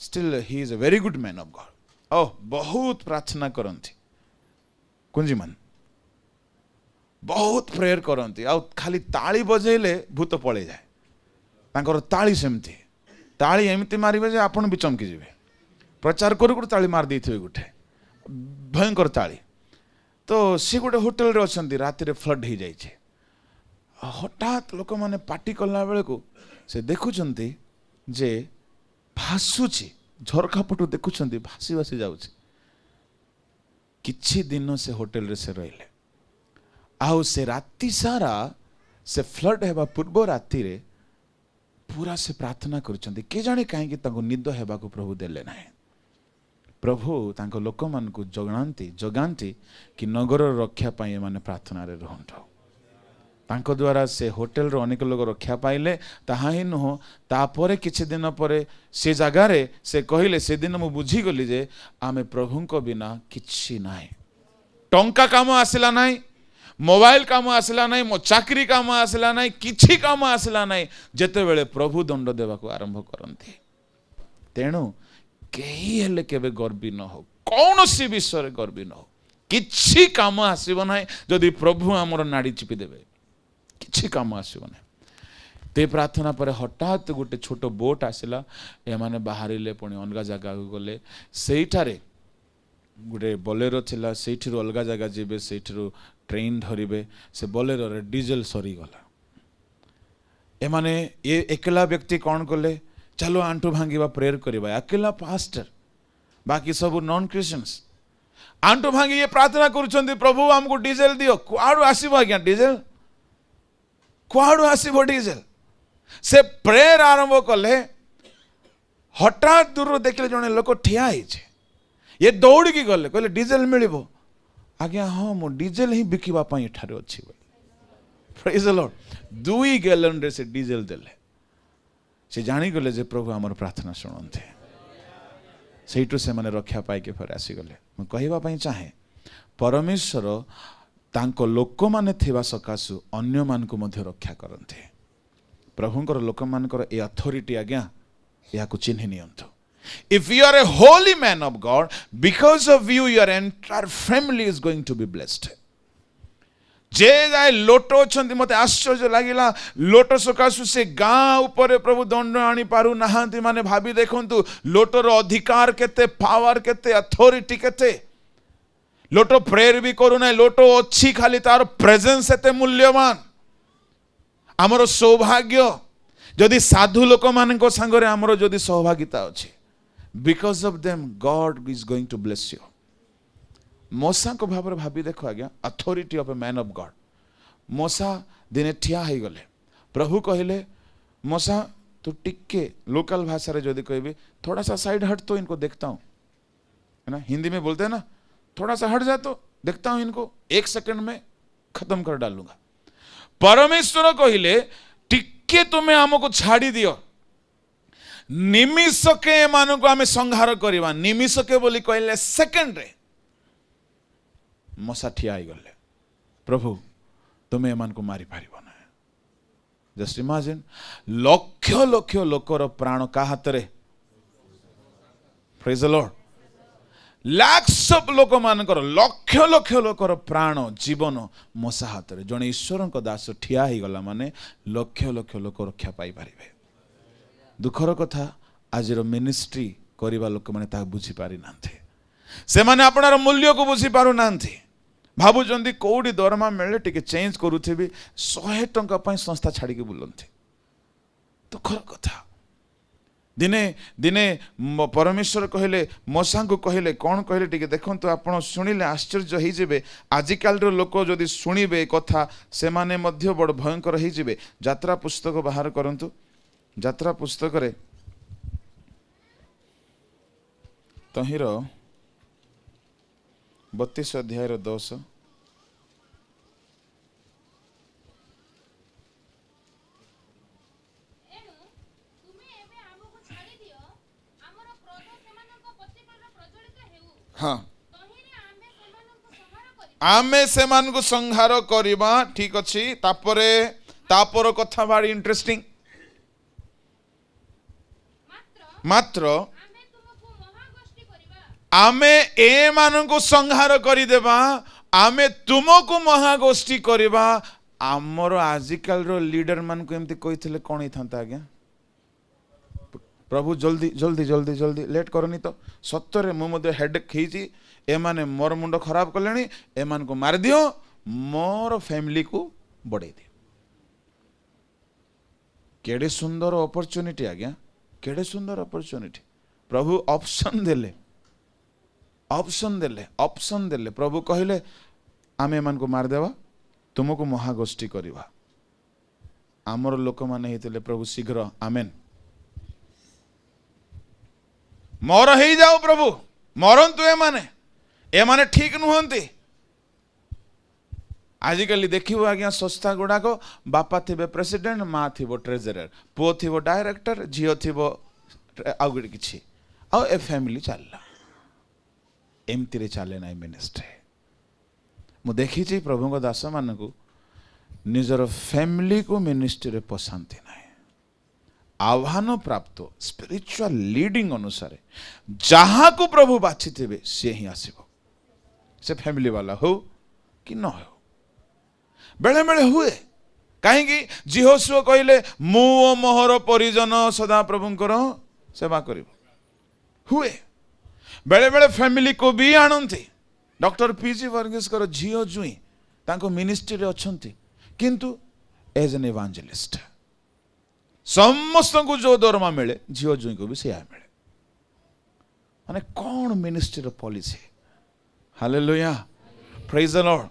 still he is a very good man of God oh बहुत प्रार्थना करंती कुंजीमान बहुत प्रेयर करती आ खाली ताली बजेले भूत पड़े जाए तांकर ताली सेमती ताली एमती मारे जे आपण भी चमकी जीवे प्रचार करू ताली मार देइथिबे गोटे भयंकर ताली तो सी गोटे होटेल रे अछंती राति रे फ्लड हो जाइछे हठात लोक माने पार्टी कला बेले को से देखुचंती जे भासुची झरका पटू देखुचंती भासी भासी जाउची किछि दिन से होटेल रे से रहिले आउ से राति सारा से फ्लड हेबा पूर्व राति रे पूरा से प्रार्थना करुचंती के जाने काहे तांको निद हेबा को प्रभु देले नाही प्रभु तांको लोक मान को जगांती कि नगर रक्षा पाए माने प्रार्थना रे रहंतो तांको द्वारा से होटेल रो अनेक लोग रक्षा पाइले ताहा ही नुह तापरे किछि दिन परे से जगह रे से कहिले से दिन मु बुझी गली जे आमे प्रभु को बिना किछि नाही टंका काम आसिला नाही मोबाइल काम आसला नहीं मो चाकरी काम आसला नहीं किछि काम आसला नहीं जेते बेले प्रभु दंड देवा को आरंभ करंती तेणु केही हेले केबे गर्वी न हो कौन सी विषय रे गर्वी न हो किछि काम आसीबो नाही जदि प्रभु हमर नाड़ी चिपी देबे किछि काम आसीबो नाही ते प्रार्थना पर हठात गोटे छोट बोट आसिला ए माने बाहरिले पुणी अनगा जगह को गले सेइठारे गोटे बोलेरो थिला सेइठिरो अलगा जगह जेबे सेइठिरो ट्रेन धरिबे से बोलेरो रे डीजल सरी गला ए माने ये एकला व्यक्ति कौन कले चलो आंटू भांगीबा प्रेयर करिबा अकेला पास्टर बाकी सब नॉन क्रिश्चियंस आंटू भांगी ये प्रार्थना करूछंती प्रभु हमको डीजल दियो कुआडू आसीबो आज्ञा डीजल कुआडू आसीबो डीजल से प्रेयर आरंभ कले हठात दूर देखले जने लोक ठिया हिचे ये दौड़ की गले कहले डीजल मिलिबो आज्ञा हाँ मो डीजल ही बिकिबा पई एठारे अछि प्रेज द लॉर्ड 2 गैलन रे से डीजल देले से जानी गले जे प्रभु हमर प्रार्थना सुनंते सेइटु से माने रक्षा पाई के फेर आसी गले म कहिबा पई चाहे परमेश्वर तांको लोक माने थिबा सकासु अन्य मान को मध्य रक्षा करंते प्रभुंकर लोक मानकर ए अथॉरिटी आज्ञा या को चिन्ह नियंतो if you are a holy man of God because of you your entire family is going to be blessed जे जाए लोटो छंती मते आश्चर्य लागिला लोटो सकासु से गां ऊपर प्रभु दंड आनी पारु नहांती माने भाबी देखंतु लोटोर अधिकार केते पावर केते अथॉरिटी केते लोटो प्रेयर भी करू ना लोटो अच्छी खाली तार प्रेजेंस एते मूल्यवान हमरो सौभाग्य जदि साधु लोक मानक संगरे हमरो जदि सौभागिता अछि because of them God is going to bless you मोसा को भाव भाभी देखो आज्ञा authority of a man of God मोसा दिने ठिया हो गले प्रभु कहले मोसा तू टिके लोकल भाषा रे जदि कहबे थोड़ा सा साइड हट तो इनको देखता हूं है ना हिंदी में बोलते हैं ना थोड़ा सा हट जा तो देखता हूं इनको 1 सेकंड में खत्म कर डालूंगा परमेश्वर कहले टिके तुम्हें हमको छाड़ी दियो निमिषके मानको आमे संहार करबा निमिषके बोली कहले सेकंड रे मसा ठिया हो गले प्रभु तुम्हें एमान को मारी पारिबो ना जस्ट इमेजिन लक्ष लक्ष लोकर प्राण का हाथ रे praise the Lord lakhs of लोक मानकर लक्ष लक्ष लोकर प्राण जीवन मसा हाथ रे जने ईश्वर को दास ठिया हो गला माने लक्ष लक्ष लोक रक्षा पाई पारिबे दुखर कथा आज मिनिस्ट्री करिबा लोक माने ता बुझी पारि नांथे से माने आपनार मूल्य को बुझी पारु नांथे भाबुचंदी कोडी दरमा मिले टिके चेंज करूथिबी 100 टंका पई संस्था छाड़ी के बुलंथे दुखर कथा दिने दिने परमेश्वर कहले मोसा को कहले कौन कहले टिके देखंतु आपण सुनिले आश्चर्य हो जिवे आजिकाल रो लोक जदि सुनिबे कथा से माने मध्य बड़ भयंकर हो जिवे यात्रा पुस्तक बाहर करंतु यात्रा पुस्तक रे तहिर 32 अध्याय 10 हाँ आमे सेमान को संहार करिबा ठीक अछि तापर कथा बारी इंटरेस्टिंग मात्र आमे ए मान को संहार करिदेबा आमे तुमको महागोष्ठी करवा आमर आजिकल लीडर मान को एमती कही कौन ही था आज्ञा प्रभु जल्दी जल्दी जल्दी जल्दी लेट करनी तो सत्तरे मुझे हेडेक खींची एमाने मोर मुंड खराब कले एमान को मार दियो मोर फैमिली को बढ़े दियो केड़े सुंदर अपॉर्चुनिटी आज्ञा केड़े सुंदर अपॉर्चुनिटी प्रभु ऑप्शन देले ऑप्शन देले प्रभु कहले आमे एमान को मार देवा तुमको महागोष्ठी करवा आमर लोक माने हेतिले प्रभु शीघ्र आमेन मोर ही जाओ प्रभु मरंतु एमाने ठीक नुहंती आजिकल देखियो आज्ञा संस्था गुड़ाक बापा थे प्रेसिडेंट माँ थी ट्रेजरर पुओ थी डायरेक्टर झील थी आउ गए कि ए फैमिली चलला एमती चले ना मिनिस्ट्री मु देखी प्रभु दास मान को निजर फैमिली को मिनिस्ट्री रे पशांति ना आह्वान प्राप्त स्पिरिचुअल लीडिंग अनुसार जहाँ को प्रभु बाछि थे सी ही आसब से फैमिली वाला हो कि न हो बेले बेले हुए कहीं जिहोशुआ कहले मु मोहर परिजन सदा प्रभुंकर सेवा कर हुए बेले बेले फैमिली को भी आणती डॉक्टर पीजी वर्गीस झील जुई तांको मिनिस्ट्री अच्छी किंतु एज एन इवांजेलिस्ट समस्त को जो दरमा मिले झील जुई को भी से मिले माने कौन ministry policy hallelujah praise the Lord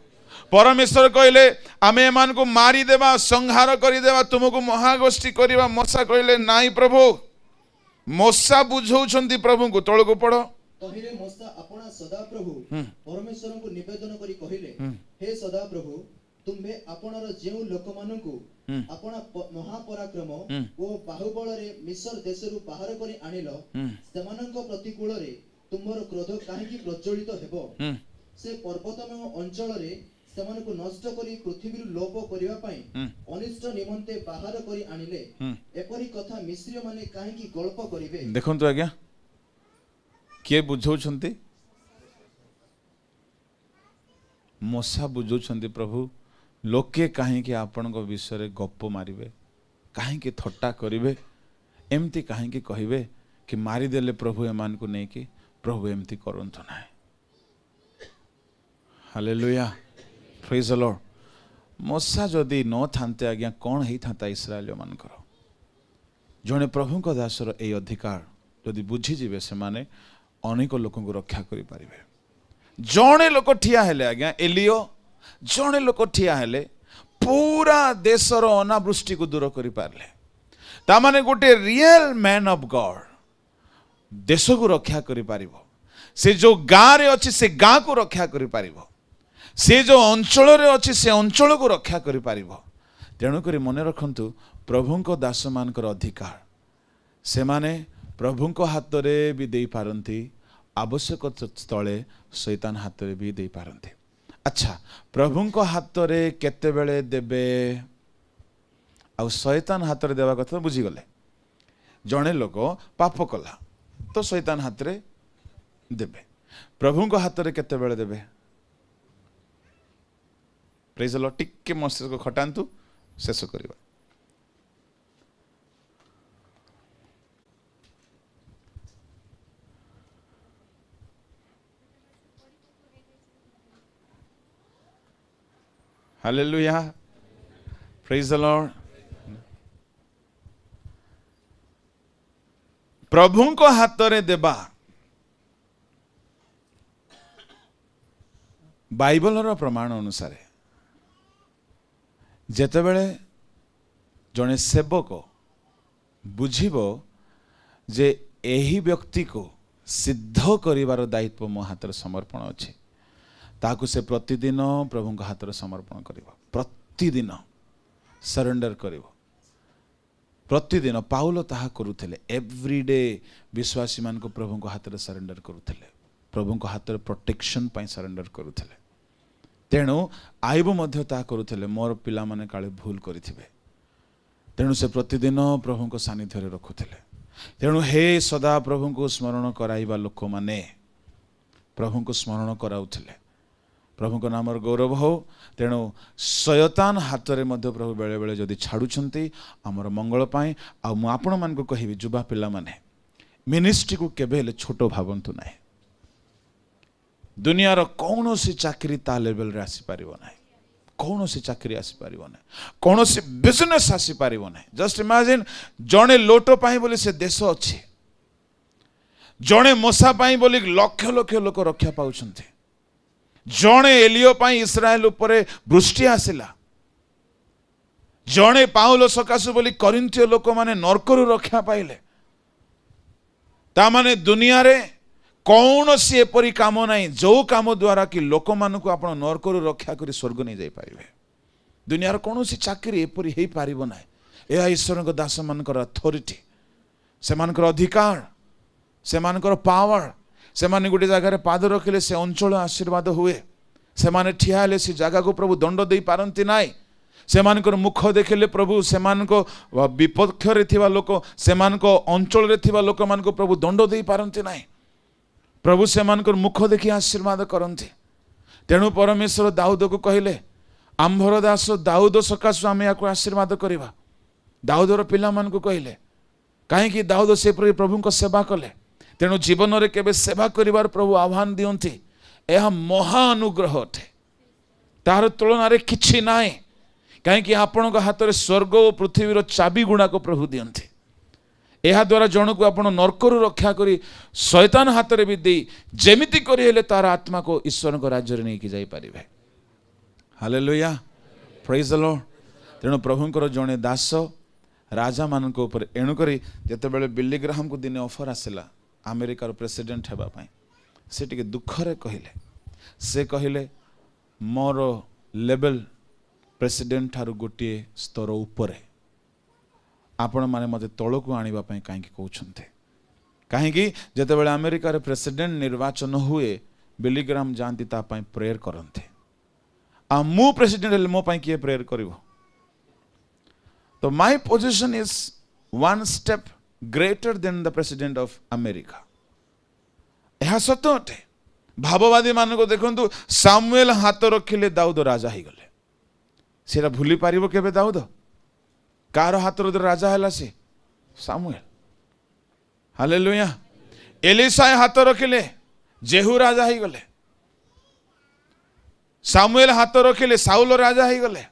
परमेश्वर कहले आमे एमान को मारी देवा संहार करी देवा तुमको महागोष्ठी करवा मशा कहले नाई प्रभु मशा बुझौछंती प्रभु को तळ को पड़ो कहिले मशा अपना सदा प्रभु परमेश्वर को निवेदन करी कहिले हे सदा प्रभु तुम्हे आपणर जेउ लोक मानकु अपना महापराक्रम ओ बाहुबल रे मिस्र देशरु बाहर करी आनिलो सेमानक प्रतिकूल रे तुमर क्रोध काहेकि प्रज्वलित हेबो से पर्वतमय अंचल रे सेमानकु नष्ट करी पृथ्वी लोप करिवा पई अनिष्ट निमंते बाहर करी आनिले एपरि कथा मिस्री माने काहेकि गल्प करिवे देखंतु आज्ञा के बुझौछंती मशा बुझौछंती प्रभु लोके काहेकि आपण विषय गप मारिबे काहेकि थट्टा करिवे एमती काहेकि कहिबे कि मारिदेले प्रभु एमान को नहीं कि प्रभु एमती करंतु ना हालेलुया प्रेज द लॉर्ड मशा जदि न थांते आज्ञा कौन ही था इस्राएल मानकर जड़े प्रभु को दासर ए अधिकार जदि बुझीजे से माने अनेक लोक को रक्षा करि पारिबे जड़े लोक ठिया हेले आज्ञा एलियो जड़े लोक ठिया हेले पूरा देशर अनावृष्टि को दूर करि पारले ता माने गोटे रियल मैन ऑफ गॉड देश को रक्षा करि पारिबो से जो गाँ रे अछि से गाँ को रक्षा करि पारिबो से जो अंचल रे अछि से अंचल को रक्षा करि पारिबो तेणु करी मने रखंतु प्रभु को दास मानकर अधिकार से माने प्रभु को हाथ रे भी दे पारंती आवश्यक स्थले शैतान हाथ रे भी दे पारंती अच्छा प्रभु को हाथ रे केते बेले देबे आ शैतान हाथ रे देवा कथा बुझी गले जणे लोक पाप कला तो शैतान हाथ रे देबे प्रभु को हाथ रे केते बेले देबे प्रेज द लॉर्ड टिके मस्तिष्क को खटांतु शेष करिबा हालेलुया प्रेज द लॉर्ड प्रभु को हाथ रे देबा बाइबल रो प्रमाण अनुसार जेतेबेले जने सेवक बुझिबो जे एही व्यक्ति को सिद्ध करिवार दायित्व मो हाथ समर्पण अछि ताकू से प्रतिदिन प्रभु को हाथ समर्पण करिवो प्रतिदिन सरेंडर करिवो प्रतिदिन पाउल ताहा करुथिले एवरीडे विश्वासी मान को प्रभु को हाथ सरेंडर करुथिले प्रभु को हाथ प्रोटेक्शन पाई सरेंडर करुथिले तेणु आईब मध्य ता करुथिले मोर पिला माने काले भूल करिथिबे तेणु से प्रतिदिन प्रभु को सानिध्य रे रखुथिले तेणु हे सदा प्रभु को स्मरण कराइबा लोक माने प्रभु को स्मरण कराउथिले प्रभु को नाम गौरव हो। तेणु शयतान हाथ में मध्य प्रभु बेले बेले जदि छाड़ुछंती आमर मंगल पाए आपण मान को कहिबी युवा पिला माने मिनिस्ट्री को केबे हेले छोट भावंतु नाही। दुनियार कौन सी चाकरी ता लेवल रे आसी पारिबो नाही, कौन सी चाकरी आसी पारिबो नाही, कौन सी बिजनेस आसी पारिबो नाही। जस्ट इमेजिन जणे लोटो पाई बोली से देश अछि, जणे मशा पाई बोली लक्ष लक्ष लोक रक्षा पाउछंती, जणे एलियो पाई इस्राएल उपरे वृष्टि आसिला, जणे पाउलो सकाशु बोली करिन्थियो लोक माने नरकरु रक्षा पाइले। ता माने दुनिया रे कौन सी एपरी काम नहीं जो काम द्वारा कि लोक मानक आप नरकरु रक्षा कर स्वर्ग नहीं जाई पारिबे। दुनियार कौन सी चाकरी एपरी हेई पारिबो नाही। यह ईश्वर को दास मानकर अथॉरिटी, से मानकर अधिकार, से मानकर पावर। से माने गोटे जगह पाद रखिले से अंचल आशीर्वाद हुए, से माने ठिया हेले से जगह को प्रभु दंड दे पारंती नाही। से मानकर मुख देखिले प्रभु से मानको विपक्ष रे थिबा लोक, से मानको अंचल रे थिबा लोक मानको प्रभु दंड दे पारंती नाही। प्रभु से मानकर मुख देखि आशीर्वाद करंती। तेणु परमेश्वर दाऊद को कहले आंभर दास दाऊद सकाशु आम या आशीर्वाद करवा। दाऊदर पिला मान को कहले कहीं दाऊद से प्रभु को सेवा कले। तेणु जीवन में केबे सेवा करिवार प्रभु आह्वान दियंती। यह महा अनुग्रह अटे, तार तुलन रे किछि नाई। कहीं आपण हाथ में स्वर्ग और पृथ्वीर चाबी गुड़ाक प्रभु दियंती। यह द्वारा जन को आप नरकरु रक्षा करी शैतान हाथ में भी दे जेमिति करी हेले तार आत्मा को ईश्वर को राज्य रे नहीं जाई पारिबे। Hallelujah, praise the Lord. तेणु प्रभुंकर जने दास राजा मान ऊपर एणुक जितेबाला बिली ग्राहम को दिने ऑफर आसला अमेरिकार प्रेसिडेंट हेबाई, से टिके दुखरे कहले, से कहले मोर लेवल प्रेसिडेंट ठारू गोटे स्तर उपरे आपण माने मते तळकु आनिबा पई काहे कहउछन्ते। काहे जेतेबेले अमेरिकार प्रेसिडेंट निर्वाचन हुए बिली ग्राहम जानती ता पई प्रेयर करन्ते। आ मु प्रेसिडेंट हेले मो पई किए प्रेयर करिवो। तो my position is one step greater than the president of America. यह सत अटे। भाववादी मान को देखंतु सामुएल हाथ रखिले दाऊद राजा ही गले। सेरा भूली पारिबो केबे दाऊद? कार हाथ रो राजा हैला से सामुएल। हालेलुया। एलिशा हाथ रखिले जेहू राजा ही गले। सामुएल हाथ रखिले साउल राजा ही गले।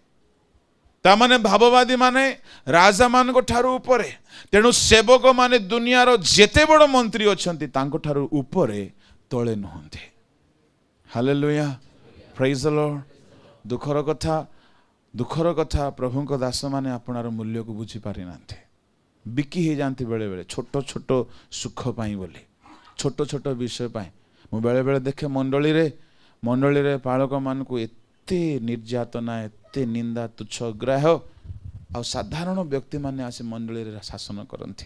तामाने भाववादी माने राजा मान को ठारू उपरे। तेणु सेवक माने दुनियार जेते बड़ मंत्री अछंती तांको ठारू उपरे तळे नहंती। Hallelujah, praise the Lord. दुखर कथा प्रभुंक दास माने आपणार मूल्य को बुझी पारि नांती। बिकी हे जानती बेले बेले छोट छोट सुख पाई बोली, छोट छोट विषय पाई। मु बेले बेले देखे मंडली रे पालक मान को एते निर्यातना, एते निंदा, तुच्छ ग्राह्य आ साधारण व्यक्ति माने आसे मंडली रे शासन करंती,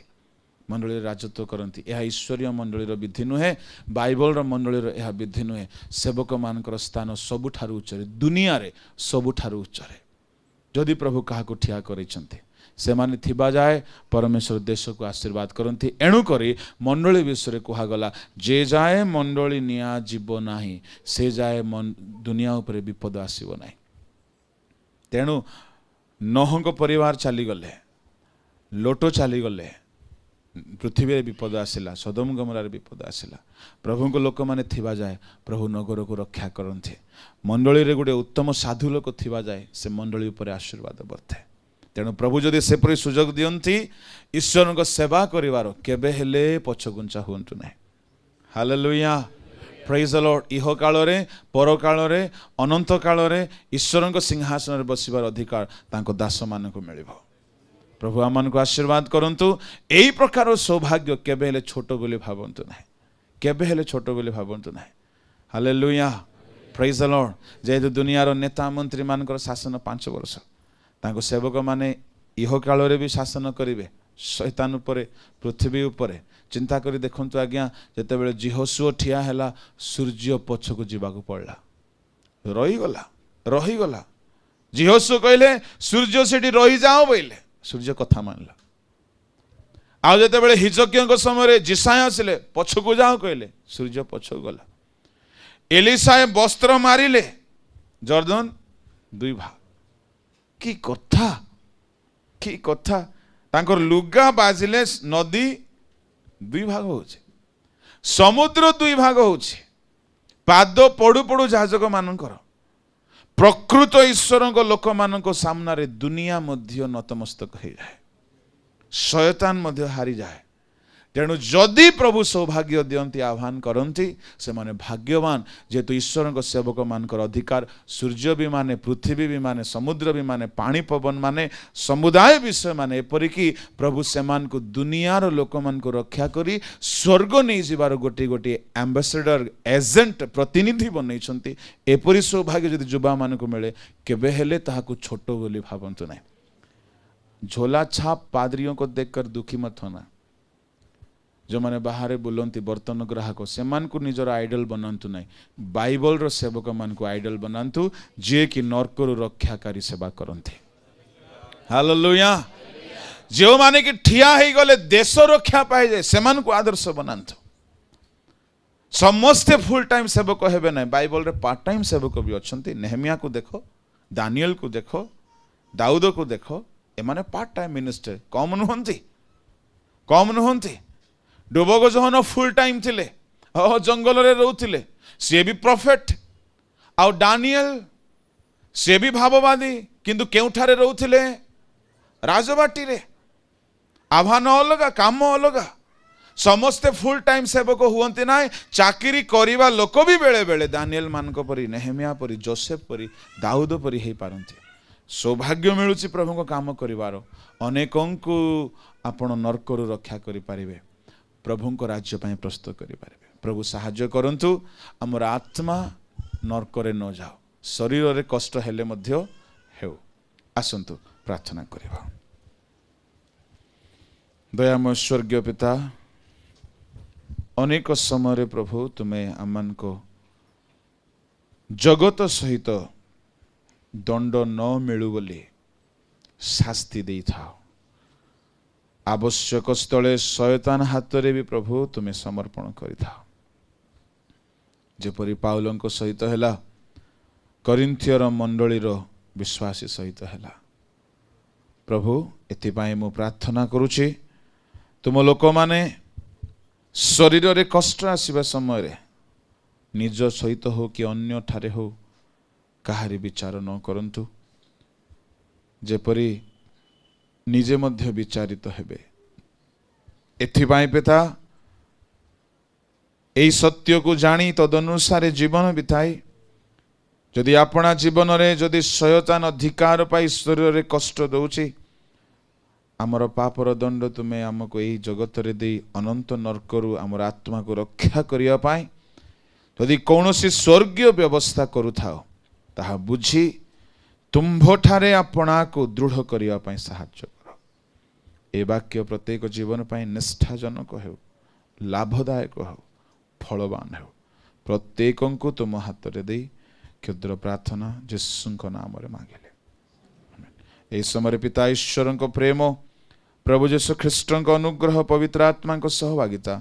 मंडली रे राजत्व करंती। यह ईश्वरीय मंडली रो विधि नुहे, बाइबल रो मंडली रो यह विधि नुहे। सेवक मानकर स्थान सबुठारु उच्चरे, दुनिया रे सबुठारु उच्चरे। जदि प्रभु काहा को ठिया करिसंती से माने थिबा जाए परमेश्वर देश को आशीर्वाद करंती। एणु करी मंडली विषय कहा गला, जे जाए मंडली निया जीव नाही से जाए दुनिया उपरे विपद आसीबो नाही। तेणु नोह को परिवार चली गले, लोटो चली गले, पृथ्वी रे विपद आसिला, सदम गमरा रे विपद आसिला। प्रभु को लोक माने थिबा जाए प्रभु नगर को रक्षा करंती। मंडली रे गुडे उत्तम साधु लोक थिबा जाए से मंडली उपरे आशीर्वाद बर्थे। तेणु प्रभु जदि सेपरी सुजोग दियंती ईश्वर को सेवा करिवार केबे हेले पछगुंचा हुंतु नाही। Hallelujah, praise the Lord. इह काल रे पर काल रे अनंत काल रे ईश्वर को सिंहासन रे बसिबार अधिकार तांको दास मान को मिलिबो। प्रभु आमान को आशीर्वाद करंतु। एई प्रकार सौभाग्य केबे हेले छोट बोली भावंतु नाही, केबे हेले छोट बोली भावंतु नाही। Hallelujah, praise the Lord. जेहेतु दुनियार नेता मंत्री मानकर शासन 5 वर्ष, तांको सेवक माने इह काल रे भी शासन करिवे शैतान उपरे, पृथ्वी उपरे। चिंता करी देखंतु आज्ञा, जेतेबेले जिहोशुआ ठिया हैला सूर्य पछकु जीवाकू पड़ला, रहीगला। जिहोशुआ कहले सूर्य सेठी रही जाओ बोले, सूर्य कथा मानला। आ जेतेबेले हिजकिया समय जिसाय आसिले पछकु जाओ कहले, सूर्य पछकु गला। एलिशा वस्त्र मारिले, जर्दन 2 भाग कि कथा तांकर लुगा बाजिले नदी 2 भाग होचे समुद्र 2 भाग होचे पाद पड़ू पड़ू जाजक मानकर प्रकृत ईश्वर लोक मान सामने दुनिया मध्य नतमस्तक हो जाए शयतान मध्य हारी जाए तेणु जदि प्रभु सौभाग्य दियंती आह्वान करती से माने भाग्यवान जेहेतु ईश्वर सेवक मानकर अधिकार सूर्य भी माने पृथ्वी भी माने समुद्र भी माने पानी पवन माने समुदाय विषय माने एपरिकी प्रभु सेमान को दुनियार लोक मान को रक्षा करी स्वर्ग नहीं जीवार गोटे गोटे एम्बेसडर एजेंट प्रतिनिधि बनई एपरी सौभाग्य जदि युवा मान को मिले केबे हेले ताहाकु छोट बोली भावंतु नहीं झोला छाप पादरियों को देखकर दुखी मत होना जो माने बाहर बुलंती बर्तन ग्राहक से निजर आइडल बनातु ना बाइबल रो सेवक मान को आइडल बनातु जे कि नरकरु रक्षाकारी सेवा करते हालेलुया जो माने कि ठिया ही गले देश रक्षा पाए जाए से मान को आदर्श बनातु समस्ते फुल टाइम सेवक हेबे ना बाइबल रे पार्ट टाइम सेवक भी अच्छी नेहमिया को देखो दानियल को देखो दाऊद को देखो एमाने पार्ट टाइम मिनिस्टर कम नुहंती डुबक जहन फुल टाइम थिले जंगल रे रहउथिले से भी प्रॉफिट आउ दानियल से भी भाववादी किंतु केउठारे रहउथिले राजबाटी रे आह्वान अलगा काम अलगा समस्ते फुल टाइम सेवक हुअंती ना चाकरी करिवा लोक भी बेले बेले दानियल मान परी नेहेमिया परी जोसेफ परी दाऊद परी हे पारंती सौभाग्य मिलुची प्रभु को काम करिवार अनेकों को आपण नरकरु रक्षा करि पारिबे प्रभु को राज्य पाए प्रस्तुत करें प्रभु साहाय्य करंतु हमर आत्मा नरकरे न जाओ शरीर रे कष्ट हेले मध्य हेउ आसंतु प्रार्थना करिबा दयामय स्वर्गीय पिता अनेक समय प्रभु तुम्हें आमन को जगत सहित दंड न मिलू बोली शास्ति दे थाओ आवश्यक स्थले शयतान हाथ रे भी प्रभु तुम्हें समर्पण करिथा जेपरी पाउलंको सहित हैला करिन्थियर मंडलीर विश्वासी सहित हैला प्रभु एथिपाई मु प्रार्थना करुछि तुम लोक माने शरीर रे कष्ट आसीबा समय रे निज सहित हो कि अन्य ठारे हो काहारी विचार न करंतु जेपरी निजे मध्य विचारित हेबे एथिपाई पिता एई सत्य को जानी तदनुसार जीवन बिताई जदि आपना जीवन रे जदि शयतान अधिकार पाई शरीर रे कष्ट दउची आमर पापर दंड तुमे आमको एई जगत रे दे अनंत नरकरु आमर आत्मा को रक्षा करिया पाई जदि कौनसी स्वर्गीय व्यवस्था करुथाओ ताहा बुझी तुम्भठारे आपना को दृढ़ करिया पाई साहाय्य करो ए वाक्य प्रत्येक जीवन पाई निष्ठाजनक हो लाभदायक हो फलवान हो प्रत्येक को तुम हाथ रे दे क्षुद्र प्रार्थना यीशुଙ୍କ नाम रे मांगिले ए समय पिता ईश्वर को प्रेम प्रभु यीशु ख्रीष्ट अनुग्रह पवित्र आत्मा सहभागिता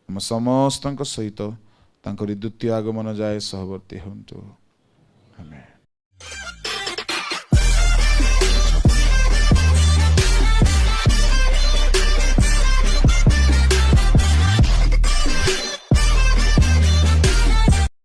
हम समस्त सहित तांकरी द्वितीय आगमन जाए सहवर्ती हंतु आमेन।